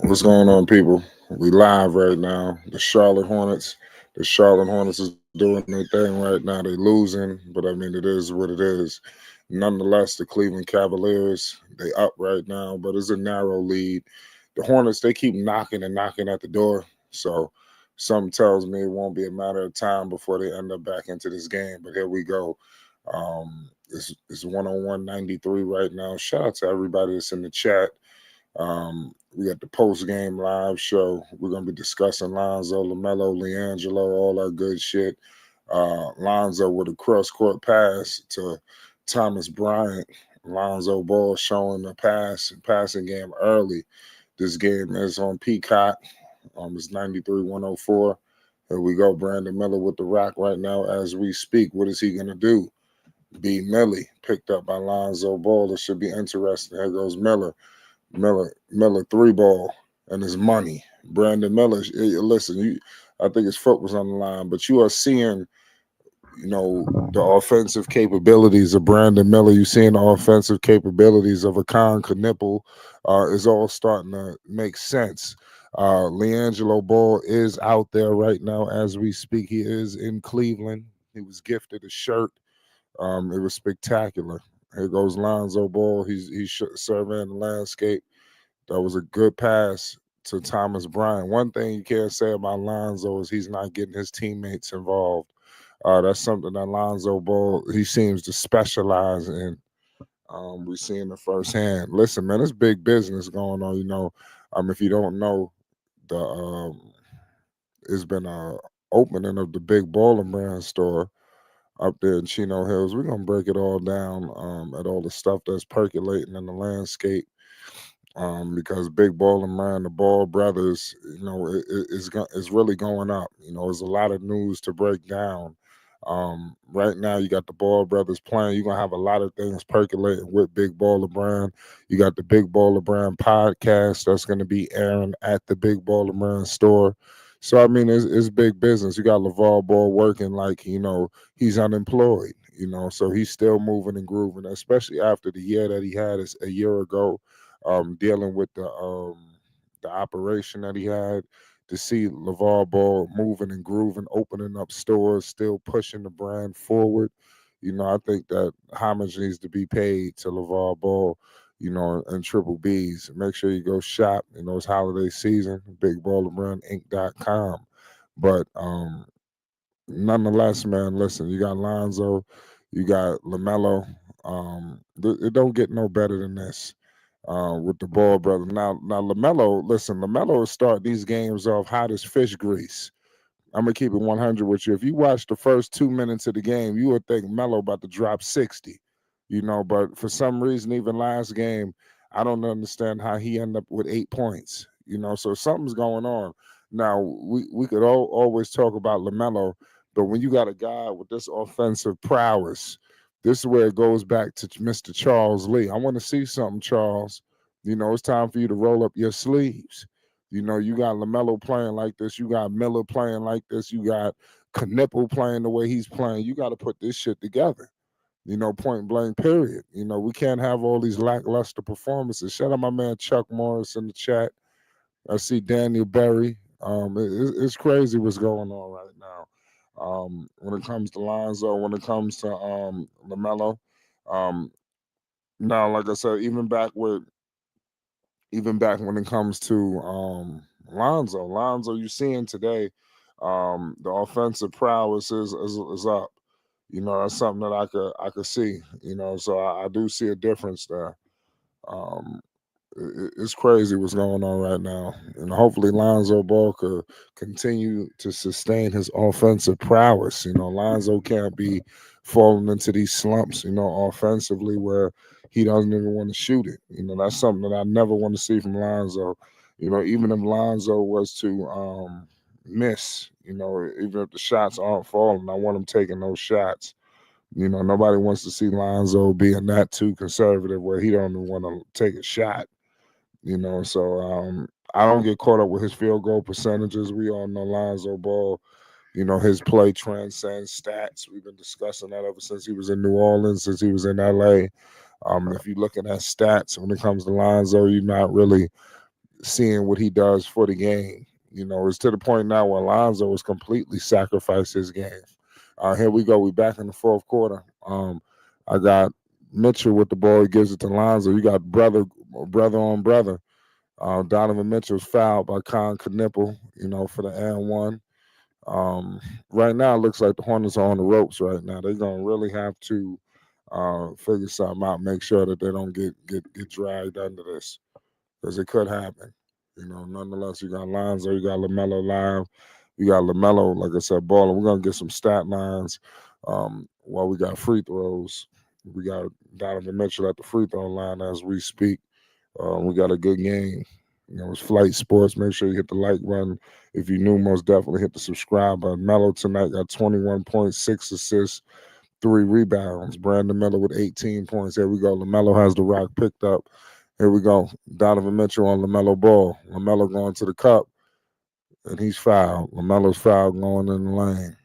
What's going on, people? We live right now. The Charlotte Hornets. The Charlotte Hornets is doing their thing right now. They losing, but I mean it is what it is. Nonetheless, the Cleveland Cavaliers, they up right now, but it's a narrow lead. The Hornets, they keep knocking and knocking at the door. So something tells me it won't be a matter of time before they end up back into this game. But here we go. It's 101 93 right now. Shout out to everybody that's in the chat. We got the post game live show. We're gonna be discussing Lonzo, Lamelo, Liangelo, all that good shit. Lonzo with a cross court pass to Thomas Bryant. Lonzo Ball showing the passing game early. This game is on Peacock. It's 93-104. Here we go. Brandon Miller with the rock right now as we speak. What is he gonna do? B. Millie picked up by Lonzo Ball. It should be interesting. Here goes Miller. Miller three ball and his money. Brandon Miller, listen, I think his foot was on the line, but you are seeing, the offensive capabilities of Brandon Miller. You're seeing the offensive capabilities of Akan Knipple is all starting to make sense. Liangelo Ball is out there right now as we speak. He is in Cleveland. He was gifted a shirt. It was spectacular. Here goes Lonzo Ball. He's surveying the landscape. That was a good pass to Thomas Bryant. One thing you can't say about Lonzo is he's not getting his teammates involved. That's something that Lonzo Ball, he seems to specialize in. We seeing the firsthand. Listen, man, it's big business going on. If you don't know, the it's been a opening of the big Baller Brand store up there in Chino Hills. We're gonna break it all down at all the stuff that's percolating in the landscape. Because Big Ball and Ryan, the Ball brothers, it's really going up. There's a lot of news to break down. Right now, you got the Ball brothers playing. You're gonna have a lot of things percolating with Big Baller Brand. You got the Big Baller Brand podcast that's gonna be airing at the Big Baller Brand store. So I mean, it's big business. You got LeVar Ball working like he's unemployed. So he's still moving and grooving, especially after the year that he had a year ago, dealing with the operation that he had. To see LeVar Ball moving and grooving, opening up stores, still pushing the brand forward. I think that homage needs to be paid to LeVar Ball, and Triple B's. Make sure you go shop. It's holiday season, BigBallerBrandInc.com. But nonetheless, man, listen, you got Lonzo, you got Lamelo. It don't get no better than this with the Ball brother. Now Lamelo, listen, Lamelo will start these games off hot as fish grease. I'm gonna keep it 100 with you. If you watch the first 2 minutes of the game, you would think Melo about to drop 60. But for some reason, even last game, I don't understand how he ended up with 8 points. So something's going on. Now we could always talk about Lamelo, but when you got a guy with this offensive prowess, this is where it goes back to Mr. Charles Lee. I want to see something, Charles. It's time for you to roll up your sleeves. You got LaMelo playing like this. You got Miller playing like this. You got Knipple playing the way he's playing. You got to put this shit together. Point blank, period. We can't have all these lackluster performances. Shout out my man Chuck Morris in the chat. I see Daniel Berry. It's crazy what's going on right now. When it comes to Lonzo, when it comes to LaMelo. Um, Now, like I said, even back when it comes to Lonzo, you seeing today, the offensive prowess is up. That's something that I could see. So I do see a difference there. Um, it's crazy what's going on right now, and hopefully Lonzo Ball could continue to sustain his offensive prowess. Lonzo can't be falling into these slumps, offensively where he doesn't even want to shoot it. That's something that I never want to see from Lonzo. Even if Lonzo was to miss, even if the shots aren't falling, I want him taking those shots. Nobody wants to see Lonzo being that too conservative where he don't even want to take a shot. So I don't get caught up with his field goal percentages. We all know Lonzo Ball, his play transcends stats. We've been discussing that ever since he was in New Orleans, since he was in LA. If you're looking at stats when it comes to Lonzo, you're not really seeing what he does for the game. It's to the point now where Lonzo has completely sacrificed his game. Here we go. We back in the fourth quarter. I got Mitchell with the ball. He gives it to Lonzo. You got brother on brother. Donovan Mitchell's fouled by Con Knipple, for the and one. Right now, it looks like the Hornets are on the ropes right now. They're going to really have to figure something out, make sure that they don't get dragged under this, because it could happen. Nonetheless, you got Lonzo, you got Lamelo live. You got Lamelo, like I said, balling. We're going to get some stat lines while we got free throws. We got Donovan Mitchell at the free throw line as we speak. We got a good game. It's Flight Sports. Make sure you hit the like button. If you're new, most definitely hit the subscribe button. Melo tonight got 21.6 assists, 3 rebounds. Brandon Miller with 18 points. Here we go. LaMelo has the rock picked up. Here we go. Donovan Mitchell on LaMelo ball. LaMelo going to the cup, and he's fouled. LaMelo's fouled going in the lane.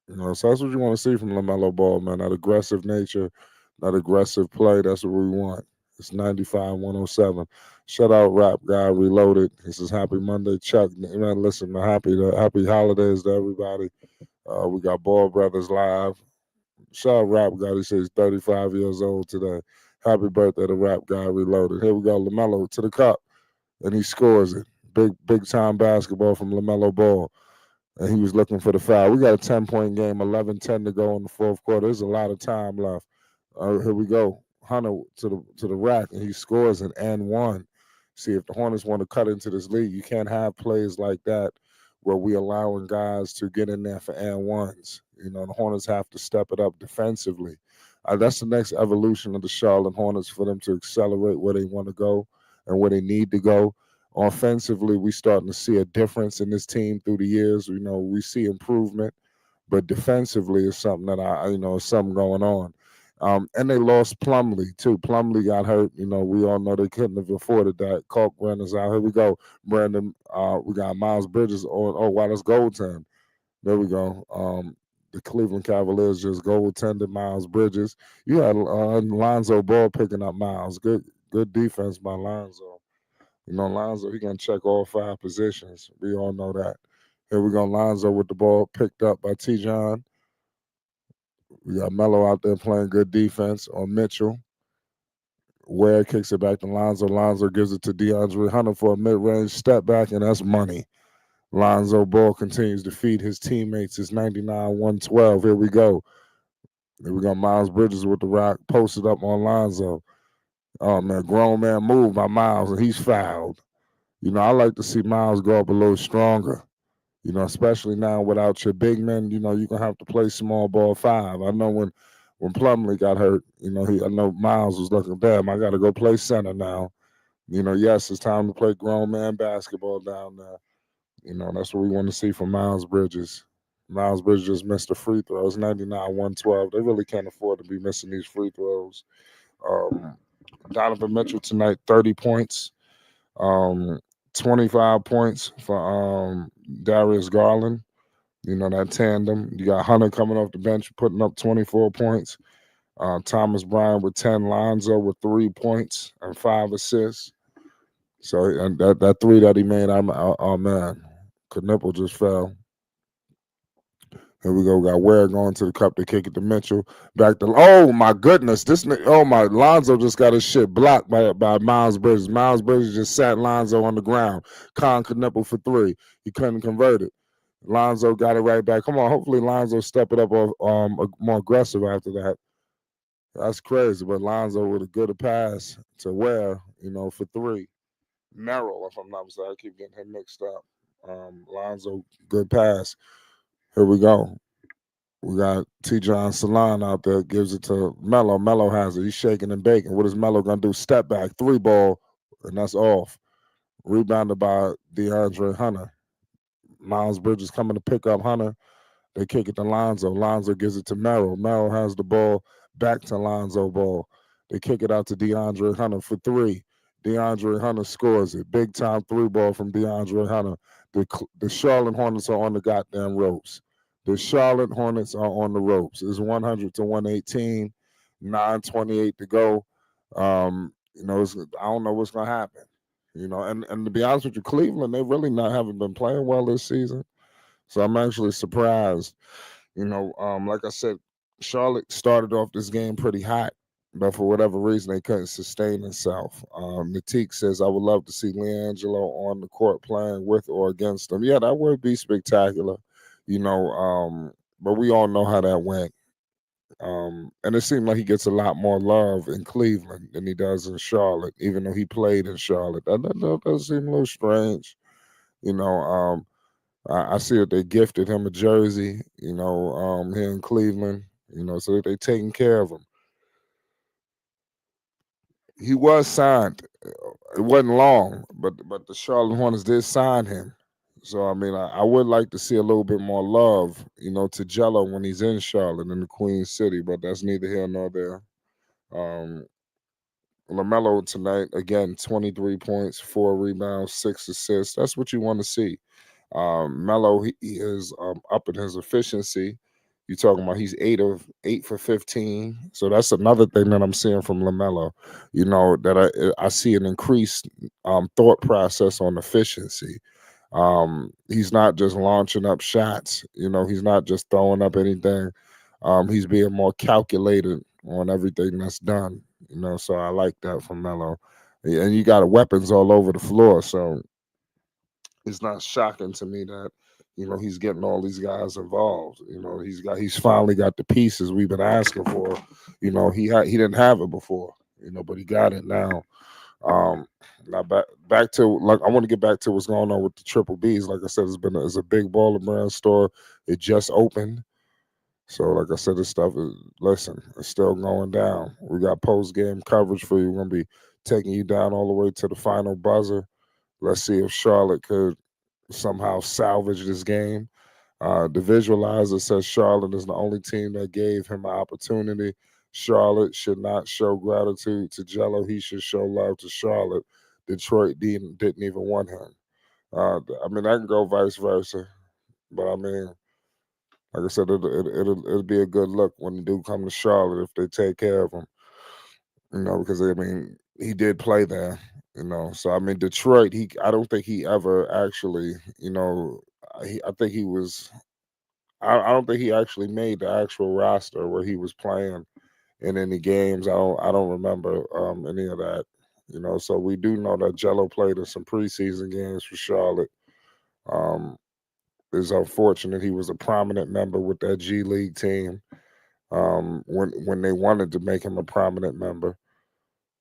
So that's what you want to see from LaMelo Ball, man. That aggressive nature, that aggressive play. That's what we want. It's 95-107. Shout out Rap Guy Reloaded. This is Happy Monday. Chuck, man, listen, man, happy holidays to everybody. We got Ball Brothers live. Shout out Rap Guy. He says he's 35 years old today. Happy birthday to Rap Guy Reloaded. Here we go. LaMelo to the cup, and he scores it. Big time basketball from LaMelo Ball. And he was looking for the foul. We got a 10-point game, 11-10 to go in the fourth quarter. There's a lot of time left. Here we go. Hunter to the rack, and he scores an and one. See, if the Hornets want to cut into this league, you can't have plays like that where we allowing guys to get in there for and ones. The Hornets have to step it up defensively. That's the next evolution of the Charlotte Hornets, for them to accelerate where they want to go and where they need to go. Offensively, we starting to see a difference in this team through the years. We see improvement, but defensively is something that is something going on. And they lost Plumlee too. Plumlee got hurt. We all know they couldn't have afforded that. Kalkbrenner is out. Here we go, Brandon. We got Miles Bridges. Oh wow, that's goaltend. There we go. The Cleveland Cavaliers just goaltended Miles Bridges. You had Lonzo Ball picking up Miles. Good defense by Lonzo. Lonzo, he going to check all 5 positions. We all know that. Here we go, Lonzo with the ball picked up by T-John. We got Melo out there playing good defense on Mitchell. Ware kicks it back to Lonzo. Lonzo gives it to DeAndre Hunter for a mid-range step back, and that's money. Lonzo Ball continues to feed his teammates. It's 99-112. Here we go. Here we go, Miles Bridges with the rock posted up on Lonzo. Oh, man, grown man move by Miles, and he's fouled. I like to see Miles go up a little stronger, especially now without your big men. You're going to have to play small ball 5. I know when Plumlee got hurt, I know Miles was looking, damn, I got to go play center now. Yes, it's time to play grown man basketball down there. That's what we want to see from Miles Bridges. Miles Bridges just missed a free throw. It's 99-112. They really can't afford to be missing these free throws. Donovan Mitchell tonight, 30 points. 25 points for Darius Garland. That tandem. You got Hunter coming off the bench, putting up 24 points. Thomas Bryant with 10. Lonzo with 3 points and 5 assists. So and that 3 that he made, oh man, Knipple just fell. Here we go. We got Ware going to the cup to kick it to Mitchell. Back to, oh my goodness. Lonzo just got his shit blocked by Miles Bridges. Miles Bridges just sat Lonzo on the ground. Con Knipple for 3. He couldn't convert it. Lonzo got it right back. Come on, hopefully Lonzo step it up more aggressive after that. That's crazy. But Lonzo with a good pass to Ware, for 3. Merrill, if I'm not mistaken. I keep getting him mixed up. Lonzo, good pass. Here we go. We got T-John Salon out there, gives it to Melo. Melo has it. He's shaking and baking. What is Melo going to do? Step back, 3 ball, and that's off. Rebounded by DeAndre Hunter. Miles Bridges coming to pick up Hunter. They kick it to Lonzo. Lonzo gives it to Merrill. Merrill has the ball back to Lonzo Ball. They kick it out to DeAndre Hunter for 3. DeAndre Hunter scores it. Big time 3 ball from DeAndre Hunter. The Charlotte Hornets are on the goddamn ropes. The Charlotte Hornets are on the ropes. It's 100-118, 9:28 to go. I don't know what's gonna happen. And to be honest with you, Cleveland, they really not haven't been playing well this season. So I'm actually surprised. Like I said, Charlotte started off this game pretty hot, but for whatever reason, they couldn't sustain themselves. Natik says, I would love to see Liangelo on the court playing with or against them. Yeah, that would be spectacular, you know. But we all know how that went. And it seemed like he gets a lot more love in Cleveland than he does in Charlotte, even though he played in Charlotte. That does seem a little strange, you know. I see that they gifted him a jersey, here in Cleveland, so that they taking care of him. He was signed. It wasn't long, but the Charlotte Hornets did sign him. So I mean, I would like to see a little bit more love, to Jello when he's in Charlotte in the Queen City, but that's neither here nor there. Um, Lamelo tonight again, 23 points, 4 rebounds, 6 assists. That's what you want to see. Melo, he is up in his efficiency. You talking about he's 8 of 8 for 15. So that's another thing that I'm seeing from Lamelo. That I see an increased thought process on efficiency. He's not just launching up shots. He's not just throwing up anything. He's being more calculated on everything that's done. So I like that from Melo. And you got weapons all over the floor. So it's not shocking to me that he's getting all these guys involved. He's finally got the pieces we've been asking for. He didn't have it before. But he got it now. Now back to, like, I want to get back to what's going on with the Triple Bs. Like I said, it's a big baller brand store. It just opened. So, like I said, this stuff is, listen, it's still going down. We got post game coverage for you. We're gonna be taking you down all the way to the final buzzer. Let's see if Charlotte could somehow salvage this game. The visualizer says Charlotte is the only team that gave him an opportunity. Charlotte should not show gratitude to Jello. He should show love to Charlotte. Detroit didn't even want him. I mean, I can go vice versa, but I mean, like I said, it'll be a good look when they do come to Charlotte if they take care of him. Because I mean, he did play there. So I mean, Detroit. I don't think he ever actually. I think he was. I don't think he actually made the actual roster where he was playing in any games. I don't remember any of that. So we do know that Jello played in some preseason games for Charlotte. Um, it's unfortunate he was a prominent member with that G League team. When they wanted to make him a prominent member,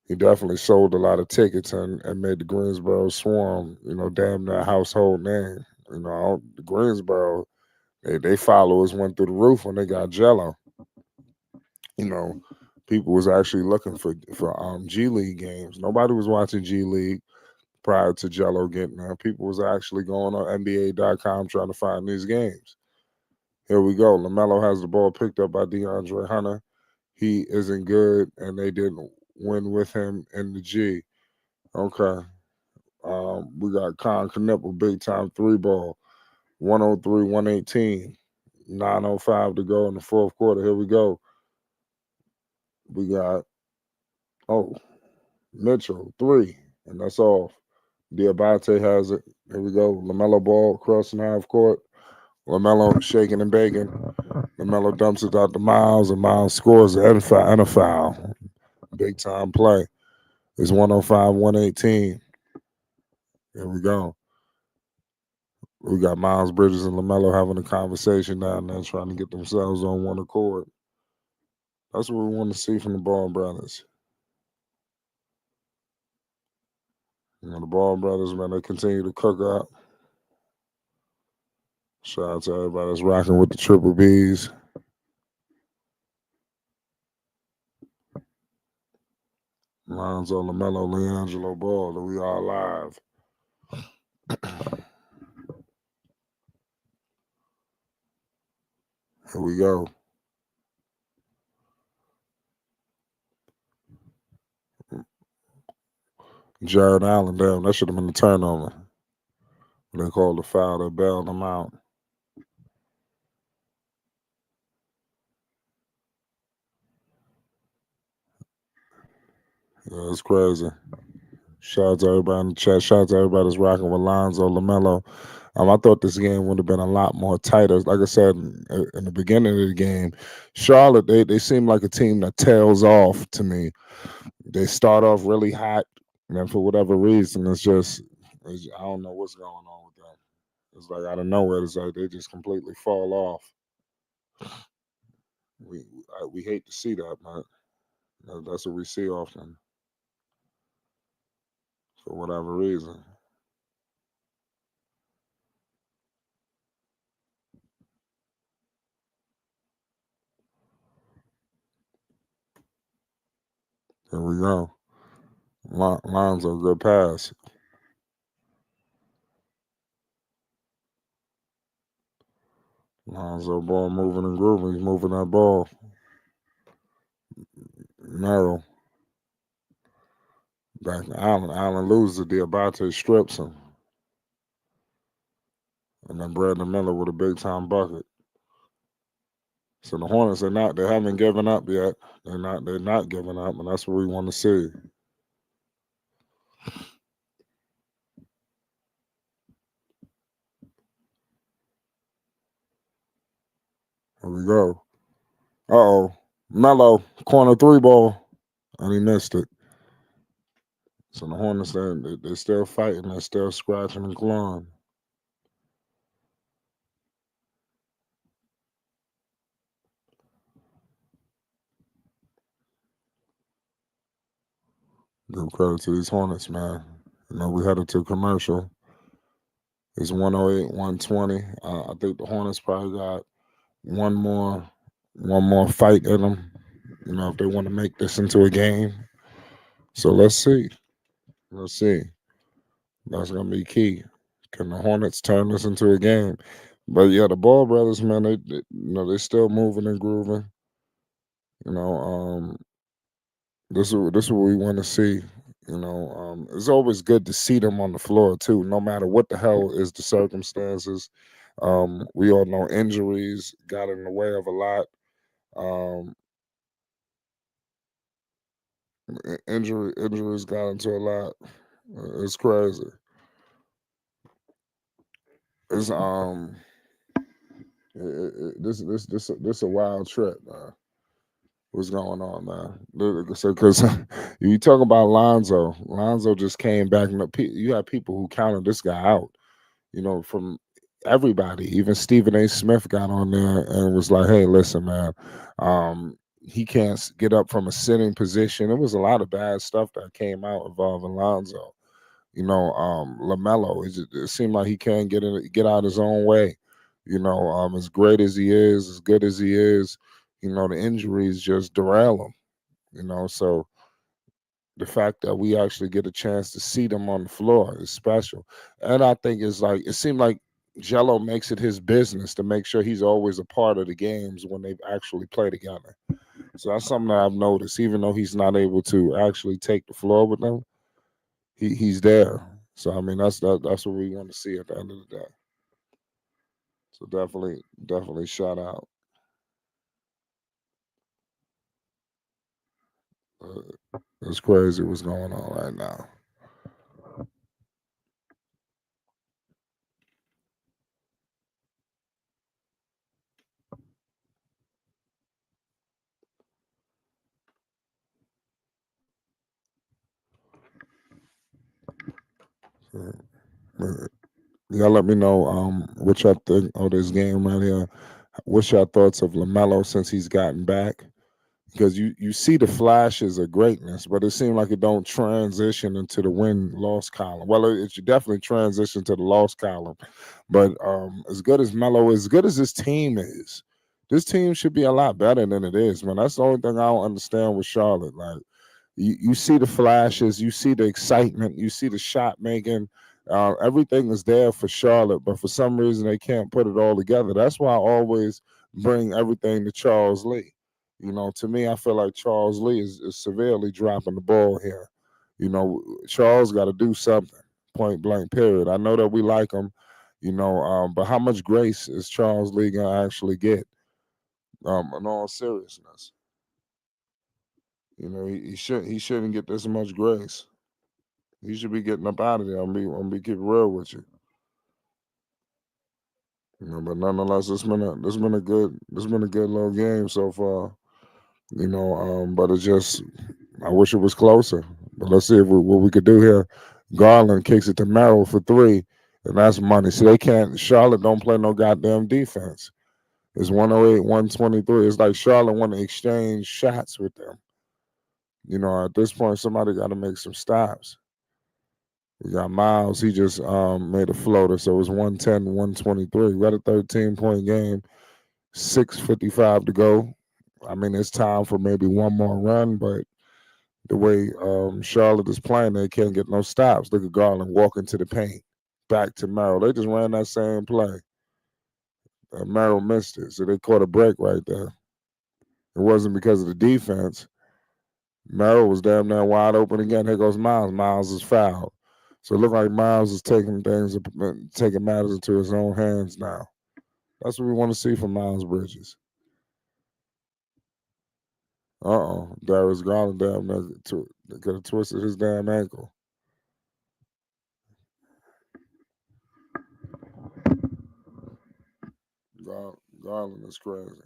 he definitely sold a lot of tickets and made the Greensboro Swarm, damn near a household name. The Greensboro, they followers went through the roof when they got Jello. You know, People was actually looking for G League games. Nobody was watching G League prior to Jello getting there. People was actually going on NBA.com trying to find these games. Here we go. LaMelo has the ball picked up by DeAndre Hunter. He isn't good, and they didn't win with him in the G. Okay. We got Con Knippel, big time three ball, 103, 118, 9:05 to go in the fourth quarter. Here we go. We got, oh, Mitchell, three, and that's off. Diabate has it. Here we go. LaMelo ball crossing half court. LaMelo shaking and baking. LaMelo dumps it out to Miles, and Miles scores and a foul. Big time play. It's 105, 118. Here we go. We got Miles Bridges and LaMelo having a conversation down there trying to get themselves on one accord. That's what we want to see from the Ball brothers. The Ball brothers, man, they continue to cook up. Shout out to everybody that's rocking with the Triple Bs. Lonzo, LaMelo, Liangelo Ball, that we all live. Here we go. Jared Allen, damn, that should have been a turnover. They called the foul, they bailed him out. Yeah, it's crazy. Shout out to everybody in the chat. Shout out to everybody that's rocking with Lonzo, Lamelo. I thought this game would have been a lot more tighter. Like I said in the beginning of the game, Charlotte they seem like a team that tails off to me. They start off really hot, and then for whatever reason, I don't know what's going on with them. It's like out of nowhere, it's like they just completely fall off. We hate to see that, man. That's what we see often for whatever reason. Here we go. Lonzo, good pass. Lonzo ball moving and grooving. He's moving that ball. Narrow. Back to Allen. Allen loses. Diabate strips him. And then Brandon Miller with a big time bucket. So the Hornets they haven't given up yet. They're not giving up, and that's what we want to see. Here we go. Uh-oh. Melo, corner three ball. And he missed it. So the Hornets, they're still fighting. They're still scratching and clawing. Give credit to these Hornets, man. We headed to commercial. It's 108, 120. I think the Hornets probably got one more fight in them. If they want to make this into a game. So let's see. Let's see. That's gonna be key. Can the Hornets turn this into a game? But yeah, the Ball brothers, man, they're still moving and grooving. You know, this is what we want to see. It's always good to see them on the floor too, no matter what the hell is the circumstances. We all know injuries got in the way of a lot. Um, injuries got into a lot. It's crazy. It's this a wild trip, man. What's going on, man? So, because you talk about Lonzo just came back, and you have people who counted this guy out. From everybody. Even Stephen A. Smith got on there and was like, "Hey, listen, man, he can't get up from a sitting position." There was a lot of bad stuff that came out involving Lonzo. Lamelo. It seemed like he can't get out his own way. As great as he is, as good as he is, the injuries just derail him. So the fact that we actually get a chance to see them on the floor is special. And I think it seemed like Jello makes it his business to make sure he's always a part of the games when they actually play together. So that's something that I've noticed. Even though he's not able to actually take the floor with them, he's there. So I mean that's what we want to see at the end of the day. So definitely shout out. It's crazy what's going on right now. Uh, Y'all let me know what y'all think of this game right here. What's your thoughts of Lamelo since he's gotten back? Because you see the flashes of greatness, but it seemed like it don't transition into the win loss column. Well, it should definitely transition to the loss column. But as good as Melo, as good as this team is, this team should be a lot better than it is, man. That's the only thing I don't understand with Charlotte. Like you see the flashes, you see the excitement, you see the shot making. Everything is there for Charlotte, but for some reason they can't put it all together. That's why I always bring everything to Charles Lee. To me, I feel like Charles Lee is severely dropping the ball here. Charles got to do something, point blank, period. I know that we like him, but how much grace is Charles Lee going to actually get in all seriousness? He shouldn't get this much grace. He should be getting up out of there. I'm be keep real with you. But nonetheless, it's been a good little game so far. But it's just I wish it was closer. But let's see what we could do here. Garland kicks it to Merrill for three, and that's money. See, they can't. Charlotte don't play no goddamn defense. It's 108, 123. It's like Charlotte want to exchange shots with them. At this point, somebody got to make some stops. We got Miles. He just made a floater, so it was 110, 123. We got a 13-point game, 6:55 to go. I mean, it's time for maybe one more run, but the way Charlotte is playing, they can't get no stops. Look at Garland walk into the paint, back to Merrill. They just ran that same play. Merrill missed it, so they caught a break right there. It wasn't because of the defense. Merrill was damn near wide open again. Here goes Miles. Miles is fouled. So it looked like Miles is taking matters into his own hands now. That's what we want to see from Miles Bridges. Darius Garland damn near could have twisted his damn ankle. Garland is crazy.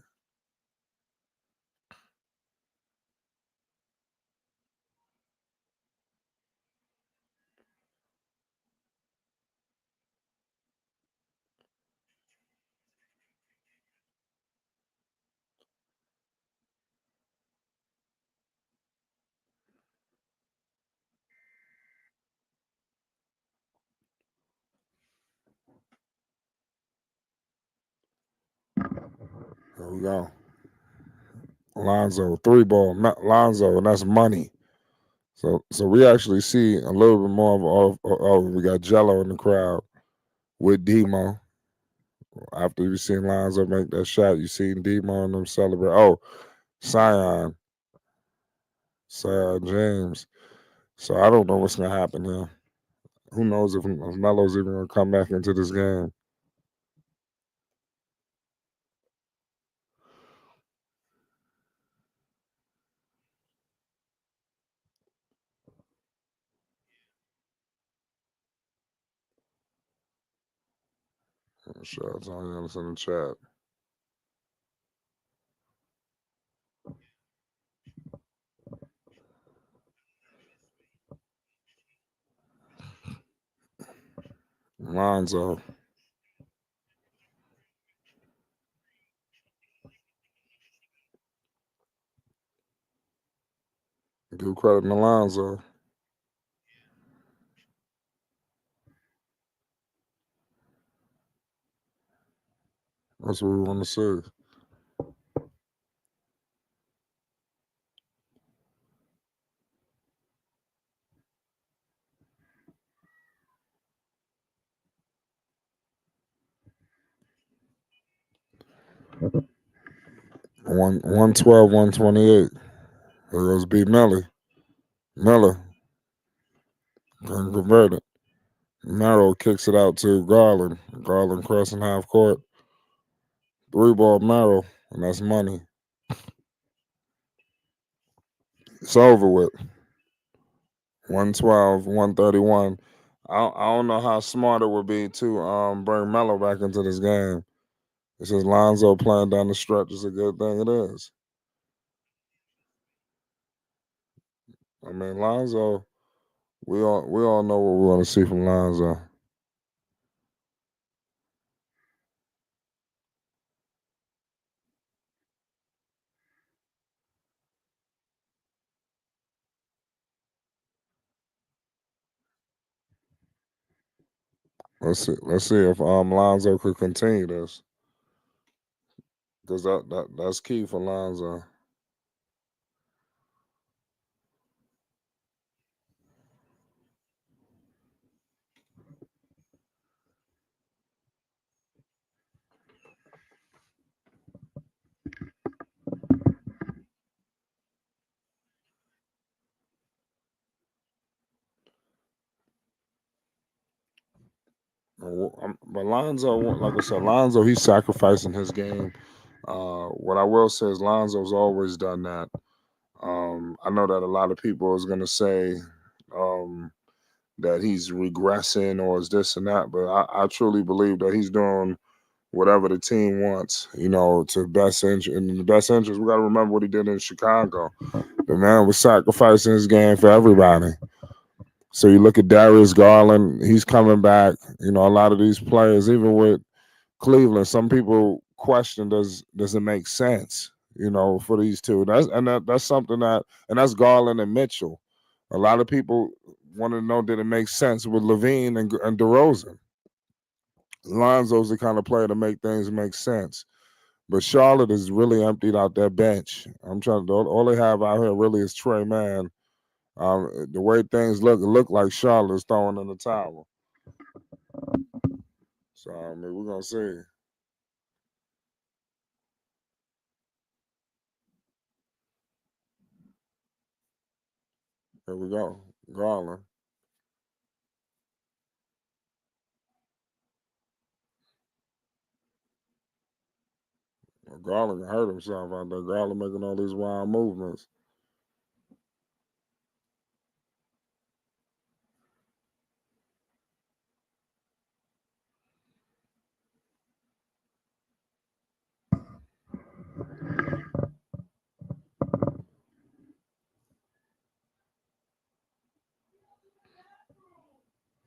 Here we go. Lonzo, three ball, Lonzo, and that's money. So we actually see a little bit more we got Jello in the crowd with Demo. After you seen Lonzo make that shot, you seen Demo and them celebrate. Oh, Sion, Sion James. So I don't know what's gonna happen here. Who knows if Melo's even gonna come back into this game? Shout out to all y'all that's in the chat. Lonzo, give credit to Lonzo. That's what we want to see. 112, 128. Here goes B Melly. Miller can convert it. Merrill kicks it out to Garland. Garland crossing half court. Three ball Merrill, and that's money. It's over with. 112, 131. I don't know how smart it would be to bring Melo back into this game. It says Lonzo playing down the stretch is a good thing. It is. I mean, Lonzo, we all know what we want to see from Lonzo. Let's see if Lonzo could continue this because that's key for Lonzo. But Lonzo, like I said, Lonzo, he's sacrificing his game. What I will say is Lonzo's always done that. I know that a lot of people is gonna say um, that he's regressing or is this and that. But I truly believe that he's doing whatever the team wants, to best interest. In the best interest, we got to remember what he did in Chicago. The man was sacrificing his game for everybody. So you look at Darius Garland, he's coming back. A lot of these players, even with Cleveland, some people question does it make sense, for these two. That's something and that's Garland and Mitchell. A lot of people want to know, did it make sense with Levine and DeRozan? Lonzo's the kind of player to make things make sense. But Charlotte is really emptied out their bench. I'm trying to all they have out here really is Trey Mann. The way things look like Charlotte is throwing in the towel. So I mean, we're gonna see. Here we go, Garland. Garland hurt himself out there. Garland making all these wild movements.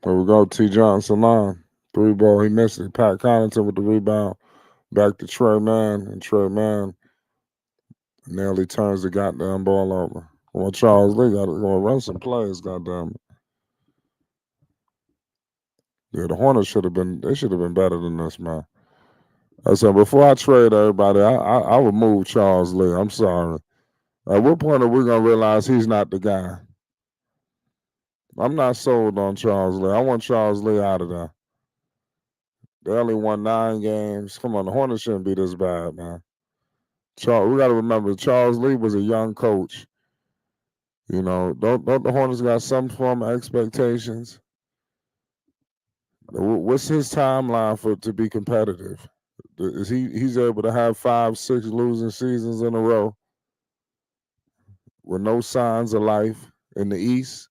Here we go, T. Johnson line. Three ball, he missed it. Pat Connaughton with the rebound. Back to Trey Mann, and Trey Mann nearly turns the goddamn ball over. Well, Charles Lee got to go run some plays, goddamn it. Yeah, the Hornets they should have been better than this, man. I said, before I trade everybody, I would move Charles Lee. I'm sorry. At what point are we going to realize he's not the guy? I'm not sold on Charles Lee. I want Charles Lee out of there. They only won 9 games. Come on, the Hornets shouldn't be this bad, man. We got to remember, Charles Lee was a young coach. Don't the Hornets got some form of expectations? What's his timeline to be competitive? Is he's able to have 5, 6 losing seasons in a row with no signs of life in the East,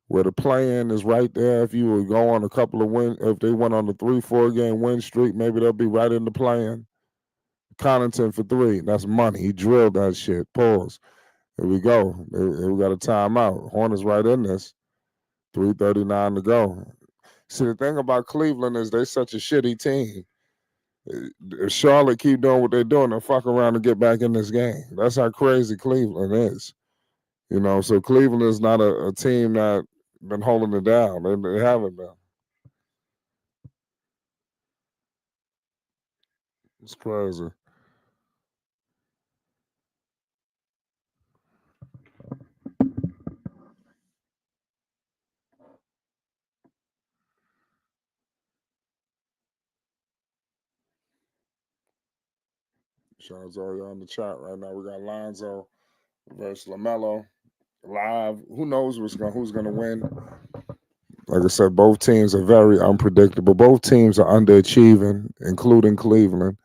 where the play-in is right there? If you would go on a couple of if they went on a 3, 4 game win streak, maybe they'll be right in the play-in. Connaughton for 3, that's money. He drilled that shit. Pause. Here we go. We got a timeout. Hornets right in this. 3:39 to go. See, the thing about Cleveland is they such a shitty team. If Charlotte keep doing what they're doing, they'll fuck around and get back in this game. That's how crazy Cleveland is. So Cleveland is not a team that been holding it down. They haven't been. It's crazy. Shout out to all y'all in the chat right now. We got Lonzo versus Lamelo live. Who knows who's gonna win? Like I said, both teams are very unpredictable. Both teams are underachieving, including Cleveland.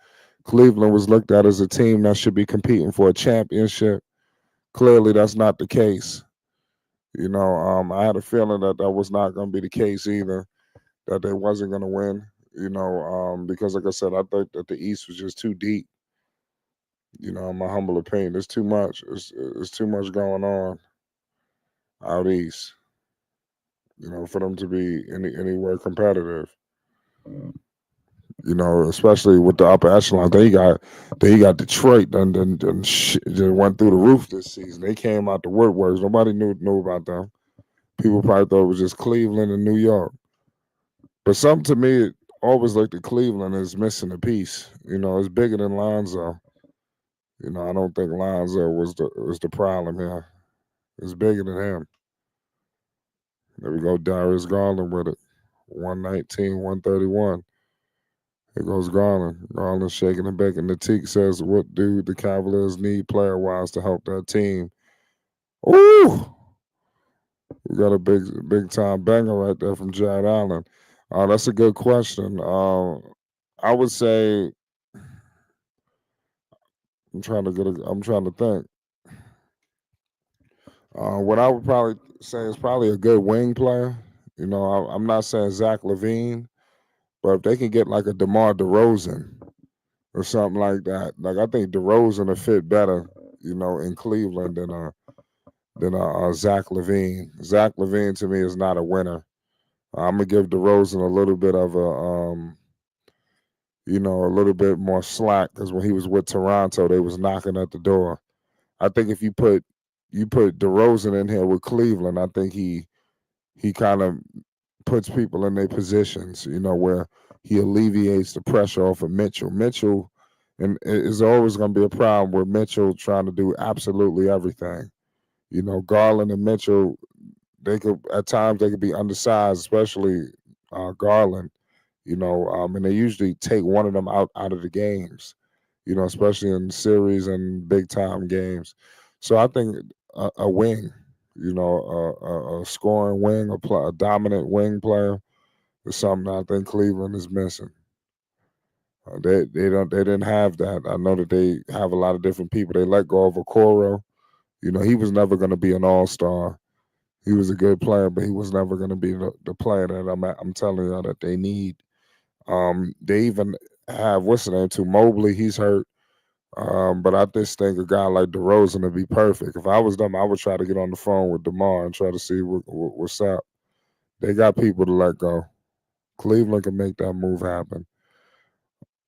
Cleveland was looked at as a team that should be competing for a championship. Clearly, that's not the case. I had a feeling that was not going to be the case either, that they wasn't going to win, because like I said, I think that the East was just too deep, in my humble opinion. There's too much. It's too much going on out East, for them to be anywhere competitive. Especially with the upper echelon. They got Detroit done went through the roof this season. They came out the woodworks. Nobody knew about them. People probably thought it was just Cleveland and New York. But something to me, it always looked at Cleveland as missing a piece. It's bigger than Lonzo. I don't think Lonzo was the problem here. It's bigger than him. There we go, Darius Garland with it. 119, 131. Here goes Garland. Garland shaking and baking. The Teak says, what do the Cavaliers need player-wise to help that team? Ooh! We got a big time banger right there from Jared Allen. That's a good question. I would say I'm trying to think. What I would probably say is probably a good wing player. I'm not saying Zach Levine, but if they can get like a DeMar DeRozan or something like that, like I think DeRozan will fit better, in Cleveland than Zach Levine. Zach Levine to me is not a winner. I'm gonna give DeRozan a little bit of a little bit more slack because when he was with Toronto, they was knocking at the door. I think if you put DeRozan in here with Cleveland, I think he kind of puts people in their positions, where he alleviates the pressure off of Mitchell. Mitchell, and it's always going to be a problem with Mitchell trying to do absolutely everything. Garland and Mitchell, they could at times they could be undersized, especially Garland. And they usually take one of them out of the games. Especially in series and big time games. So I think a wing, a scoring wing, a dominant wing player is something I think Cleveland is missing. They didn't have that. I know that they have a lot of different people. They let go of Okoro. He was never going to be an all star. He was a good player, but he was never going to be the player that I'm telling you that they need. They even have what's the name too Mobley. He's hurt. But I just think a guy like DeRozan would be perfect. If I was them, I would try to get on the phone with DeMar and try to see what's up. They got people to let go. Cleveland can make that move happen.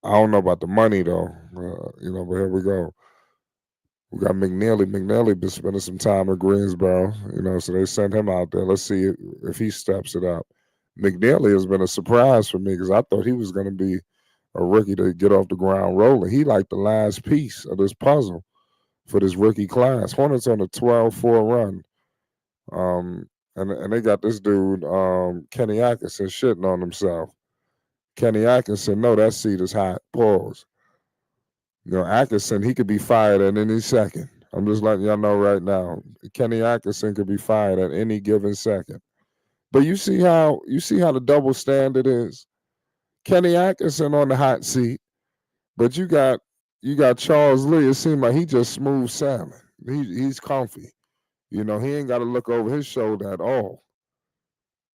I don't know about the money though, but here we go. We got McNeely. McNeely been spending some time in Greensboro, so they sent him out there. Let's see if he steps it up. McNeely has been a surprise for me because I thought he was going to be a rookie to get off the ground rolling. He like the last piece of this puzzle for this rookie class. Hornets on a 12-4 run. And they got this dude, Kenny Atkinson, shitting on himself. Kenny Atkinson, no, that seat is hot. Pause. Atkinson, he could be fired at any second. I'm just letting y'all know right now. Kenny Atkinson could be fired at any given second. But you see how the double standard is. Kenny Atkinson on the hot seat, but you got Charles Lee. It seemed like he just smooth sailing. He's comfy. He ain't got to look over his shoulder at all.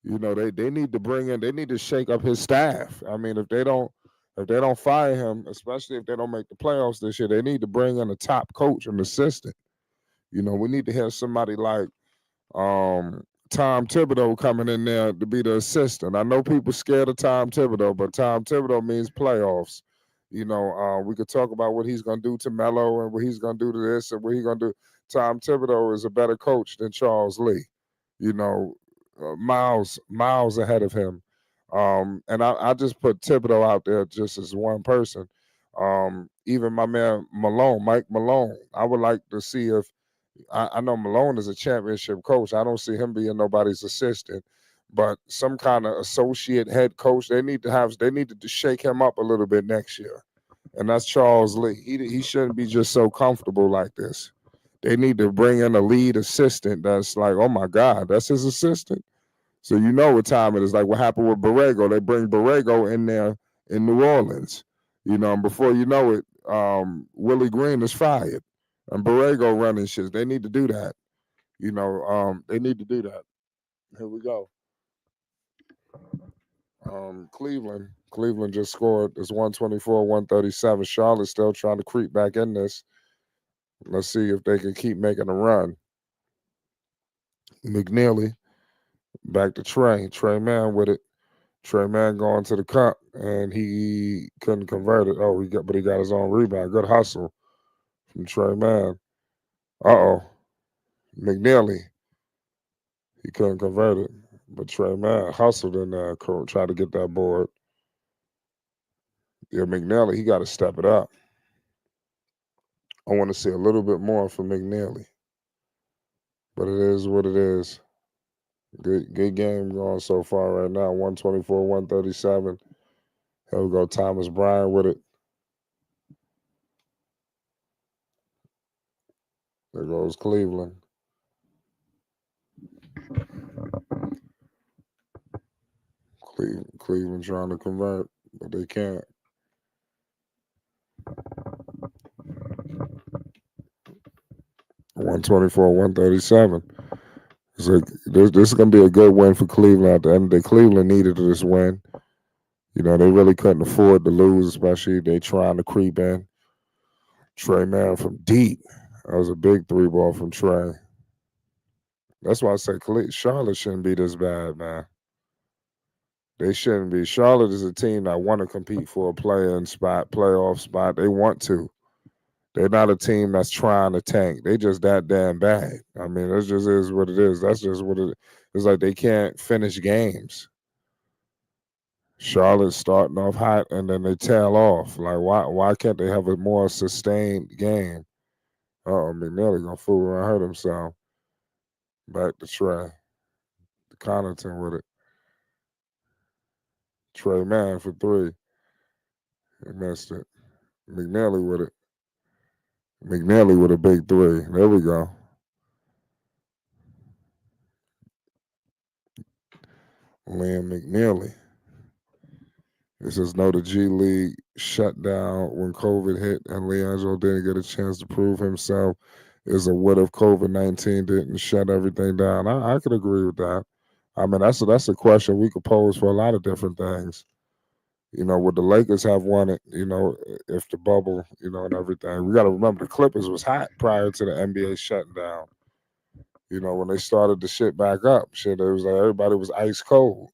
They need to they need to shake up his staff. I mean, if they don't fire him, especially if they don't make the playoffs this year, they need to bring in a top coach and assistant. We need to have somebody like um, Tom Thibodeau coming in there to be the assistant. I know people scared of Tom Thibodeau, but Tom Thibodeau means playoffs. We could talk about what he's going to do to Melo and what he's going to do to this and what he's going to do. Tom Thibodeau is a better coach than Charles Lee. You know, miles ahead of him. And I just put Thibodeau out there just as one person. Even my man Malone, Mike Malone, I would like to see if I know Malone is a championship coach. I don't see him being nobody's assistant, but some kind of associate head coach. They need to shake him up a little bit next year. And that's Charles Lee. He shouldn't be just so comfortable like this. They need to bring in a lead assistant that's like, oh my God, that's his assistant. So you know what time it is. Like what happened with Borrego. They bring Borrego in there in New Orleans. And before you know it, Willie Green is fired. And Borrego running shit. They need to do that. They need to do that. Here we go. Cleveland just scored. It's 124-137. Charlotte's still trying to creep back in this. Let's see if they can keep making a run. McNeely back to Trey. Trey Man with it. Trey Man going to the cup and he couldn't convert it. But he got his own rebound. Good hustle from Trey Man. McNeely. He couldn't convert it. But Trey Man hustled in there, tried to get that board. Yeah, McNeely, he got to step it up. I want to see a little bit more from McNeely. But it is what it is. Good game going so far right now. 124-137. Here we go. Thomas Bryant with it. There goes Cleveland. Cleveland trying to convert, but they can't. 124-137. So this is gonna be a good win for Cleveland. At the end of the day, Cleveland needed this win. They really couldn't afford to lose, especially they trying to creep in. Trey Man from deep. That was a big three ball from Trey. That's why I say Charlotte shouldn't be this bad, man. They shouldn't be. Charlotte is a team that want to compete for a play-in spot, playoff spot. They want to. They're not a team that's trying to tank. They just that damn bad. I mean, that just is what it is. That's just what it is. It's like they can't finish games. Charlotte's starting off hot and then they tail off. Like why can't they have a more sustained game? McNally gonna fool around, hurt himself. Back to Trey. Connaughton with it. Trey Man for three. He missed it. McNally with it. McNally with a big three. There we go. Liam McNally. It says no, the G League shut down when COVID hit and Liangelo didn't get a chance to prove himself. Is a what if COVID-19 didn't shut everything down? I could agree with that. I mean, that's a question we could pose for a lot of different things. Would the Lakers have won it? If the bubble, and everything. We got to remember the Clippers was hot prior to the NBA shutting down. When they started the shit back up, it was like everybody was ice cold.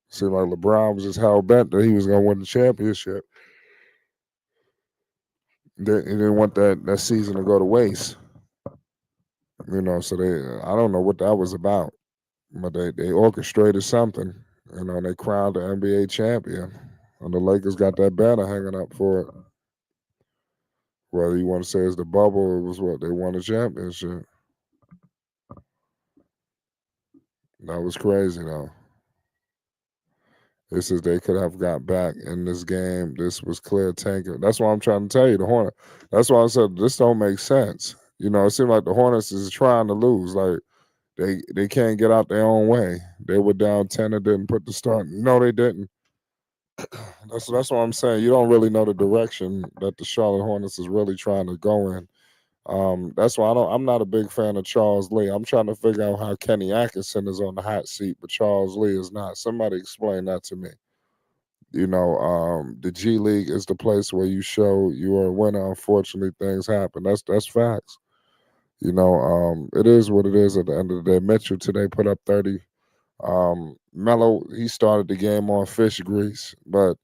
Seemed like LeBron was just hell bent that he was gonna win the championship. He didn't want that season to go to waste. So I don't know what that was about, but they orchestrated something. They crowned the NBA champion, and the Lakers got that banner hanging up for it. Whether you want to say it's the bubble, it was what they won a championship. That was crazy though. This is they could have got back in this game. This was clear tanking. That's why I'm trying to tell you the Hornet. That's why I said this don't make sense. It seemed like the Hornets is trying to lose. Like they can't get out their own way. They were down 10 and didn't put the start. No, they didn't. That's what I'm saying. You don't really know the direction that the Charlotte Hornets is really trying to go in. That's why I'm not a big fan of Charles Lee. I'm trying to figure out how Kenny Atkinson is on the hot seat, but Charles Lee is not. Somebody explain that to me. The G League is the place where you show you are a winner. Unfortunately, things happen. That's facts. It is what it is at the end of the day. Mitchell today put up 30. Melo, he started the game on fish grease, but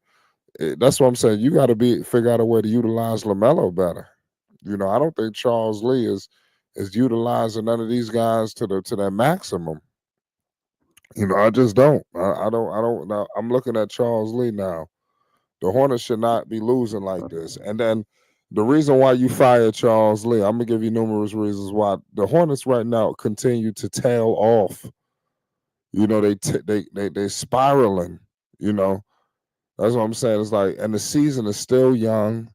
that's what I'm saying. You got to figure out a way to utilize Lamelo better. I don't think Charles Lee is utilizing none of these guys to their maximum. I just don't. I don't know. I'm looking at Charles Lee now. The Hornets should not be losing like this. And then the reason why you fired Charles Lee, I'm gonna give you numerous reasons why. The Hornets right now continue to tail off. They spiraling. That's what I'm saying. It's like, and the season is still young.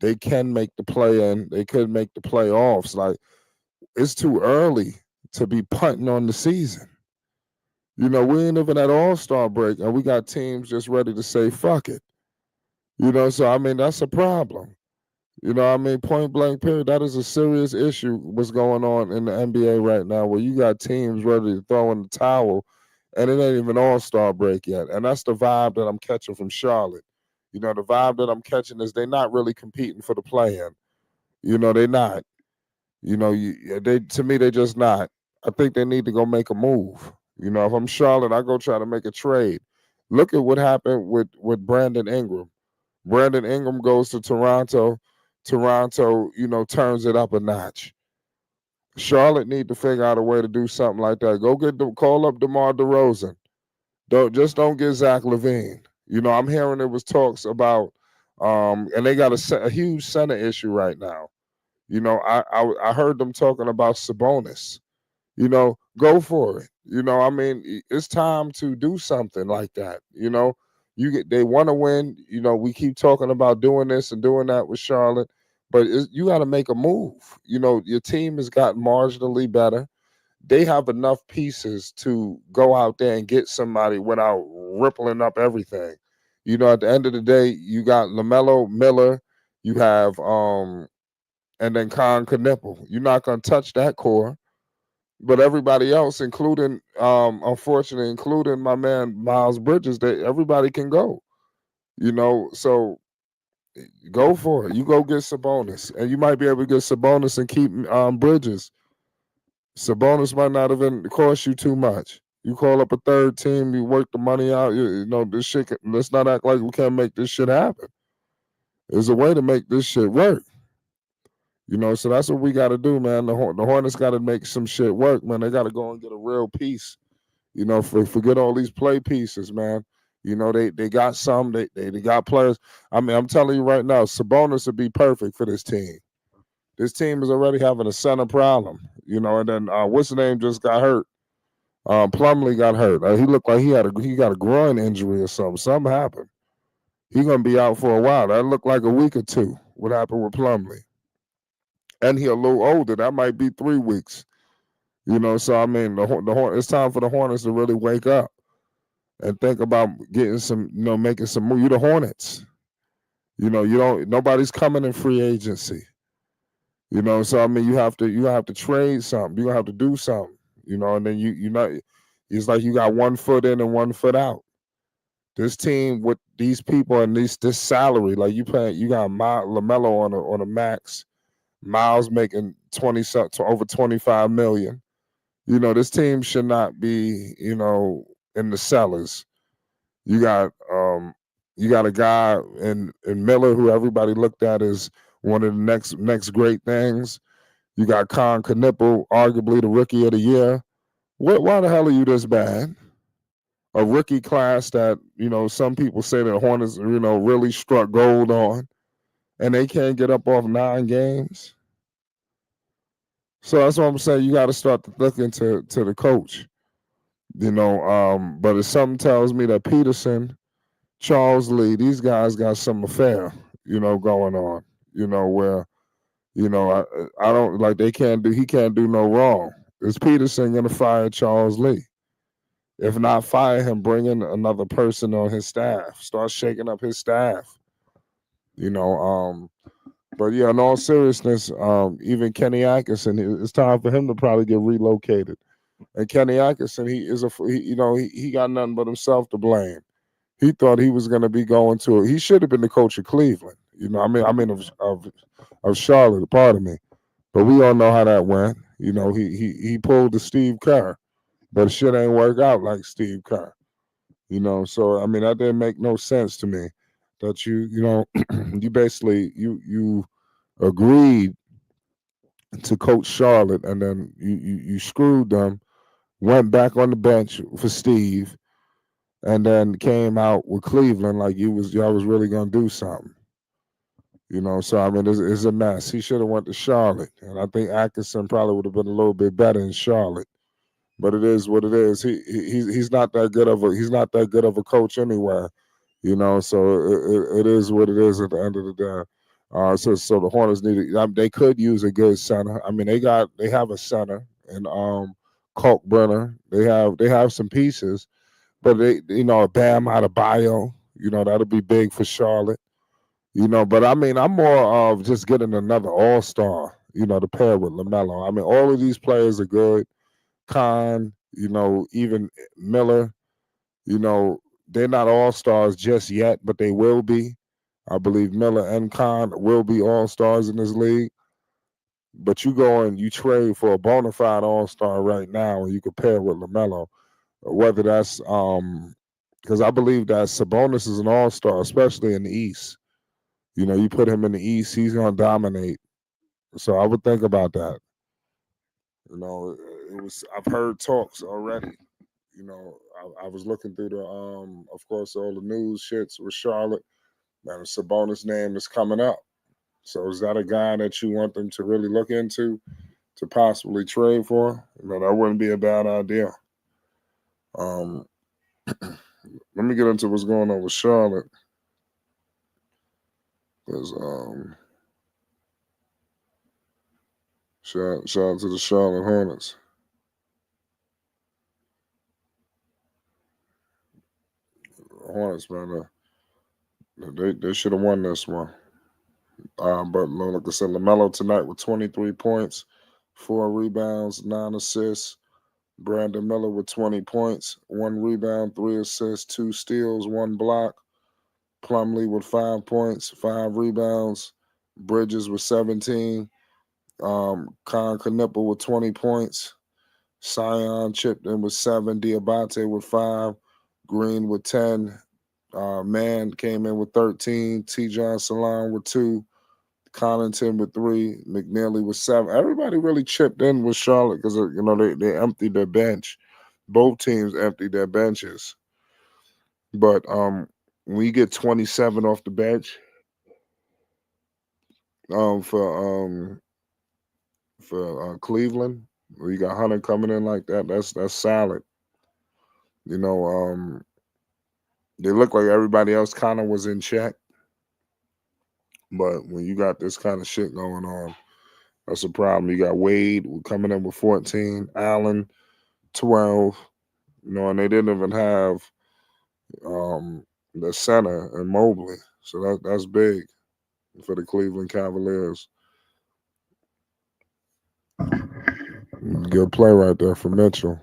They can make the play in. They could make the playoffs. Like it's too early to be punting on the season. We ain't even at All-Star break, and we got teams just ready to say fuck it. So I mean that's a problem. Point blank period. That is a serious issue. What's going on in the NBA right now, where you got teams ready to throw in the towel, and it ain't even All-Star break yet. And that's the vibe that I'm catching from Charlotte. The vibe that I'm catching is they're not really competing for the play-in. They're not. They to me they just not. I think they need to go make a move. If I'm Charlotte, I go try to make a trade. Look at what happened with Brandon Ingram. Brandon Ingram goes to Toronto. Toronto, turns it up a notch. Charlotte need to figure out a way to do something like that. Go call up DeMar DeRozan. Don't get Zach LaVine. I'm hearing there was talks about, and they got a huge center issue right now. I heard them talking about Sabonis. Go for it. It's time to do something like that. They want to win. We keep talking about doing this and doing that with Charlotte, but you got to make a move. Your team has gotten marginally better. They have enough pieces to go out there and get somebody without rippling up everything. At the end of the day, you got LaMelo Miller. You have and then Con Knipple. You're not gonna touch that core. But everybody else, including unfortunately, including my man Miles Bridges, everybody can go. So go for it. You go get Sabonis, and you might be able to get Sabonis and keep Bridges. Sabonis might not even cost you too much. You call up a third team, you work the money out. This shit. Let's not act like we can't make this shit happen. There's a way to make this shit work. So that's what we got to do, man. The Hornets got to make some shit work, man. They got to go and get a real piece. Forget all these play pieces, man. They got some. They got players. I mean, I'm telling you right now, Sabonis would be perfect for this team. This team is already having a center problem, and then what's the name just got hurt? Plumlee got hurt. He looked like he got a groin injury or something. Something happened. He's gonna be out for a while. That looked like a week or two. What happened with Plumlee? And he a little older. That might be 3 weeks. So I mean, it's time for the Hornets to really wake up and think about getting some, making some move. You the Hornets. Nobody's coming in free agency. So I mean, you have to trade something. You have to do something. And then it's like you got 1 foot in and 1 foot out. This team with these people and this salary, like you got Lamelo on a max, Miles making over 25 million. This team should not be, in the cellars. You got a guy in Miller who everybody looked at as one of the next great things. You got Con Knipple, arguably the rookie of the year. Why the hell are you this bad? A rookie class that, some people say the Hornets, really struck gold on, and they can't get up off 9 games. So that's what I'm saying. You got to start looking to the coach. But if something tells me that Peterson, Charles Lee, these guys got some affair, going on, where, I don't like he can't do no wrong. Is Peterson gonna fire Charles Lee? If not fire him, bring in another person on his staff. Start shaking up his staff. But yeah, in all seriousness, even Kenny Atkinson, it's time for him to probably get relocated. And Kenny Atkinson, he got nothing but himself to blame. He thought he was going to be going to it. He should have been the coach of Cleveland. Of Charlotte. Pardon me, but we all know how that went. He pulled the Steve Kerr, but shit ain't work out like Steve Kerr. So I mean that didn't make no sense to me. That you basically you agreed to coach Charlotte, and then you screwed them. Went back on the bench for Steve, and then came out with Cleveland like y'all was really gonna do something. So I mean it's a mess. He should have went to Charlotte, and I think Atkinson probably would have been a little bit better in Charlotte. But it is what it is. He's not that good of a coach anywhere. So it is what it is at the end of the day. So the Hornets they could use a good center. I mean they have a center and Kalkbrenner. They have some pieces, but a Bam Adebayo, that'll be big for Charlotte. But I mean, I'm more of just getting another all-star, to pair with LaMelo. I mean, all of these players are good. Khan, even Miller, they're not all-stars just yet, but they will be. I believe Miller and Khan will be all-stars in this league. But you go and you trade for a bona fide all-star right now, and you can pair with LaMelo, whether that's because I believe that Sabonis is an all-star, especially in the East. You put him in the East, he's gonna dominate. So I would think about that. I've heard talks already. I was looking through of course, all the news shits with Charlotte. Man, Sabonis' name is coming up. So is that a guy that you want them to really look into to possibly trade for? That wouldn't be a bad idea. Let me get into what's going on with Charlotte. Because shout out to the Charlotte Hornets. Hornets, man, they should have won this one. But like I said, Lamelo tonight with 23 points, 4 rebounds, 9 assists. Brandon Miller with 20 points, 1 rebound, 3 assists, 2 steals, 1 block. Plumlee with 5 points, 5 rebounds. Bridges with 17. Con Knipple with 20 points. Sion chipped in with 7. Diabate with 5. Green with 10. Mann came in with 13. T. John Salon with 2. Connaughton with 3. McNeely with 7. Everybody really chipped in with Charlotte because they emptied their bench. Both teams emptied their benches. But when you get 27 off the bench um, for um, for Cleveland, where you got Hunter coming in like that, that's solid. You know, they look like everybody else kind of was in check, but when you got this kind of shit going on, that's a problem. You got Wade coming in with 14, Allen 12. And they didn't even have the center and Mobley, so that's big for the Cleveland Cavaliers. Good play right there for Mitchell.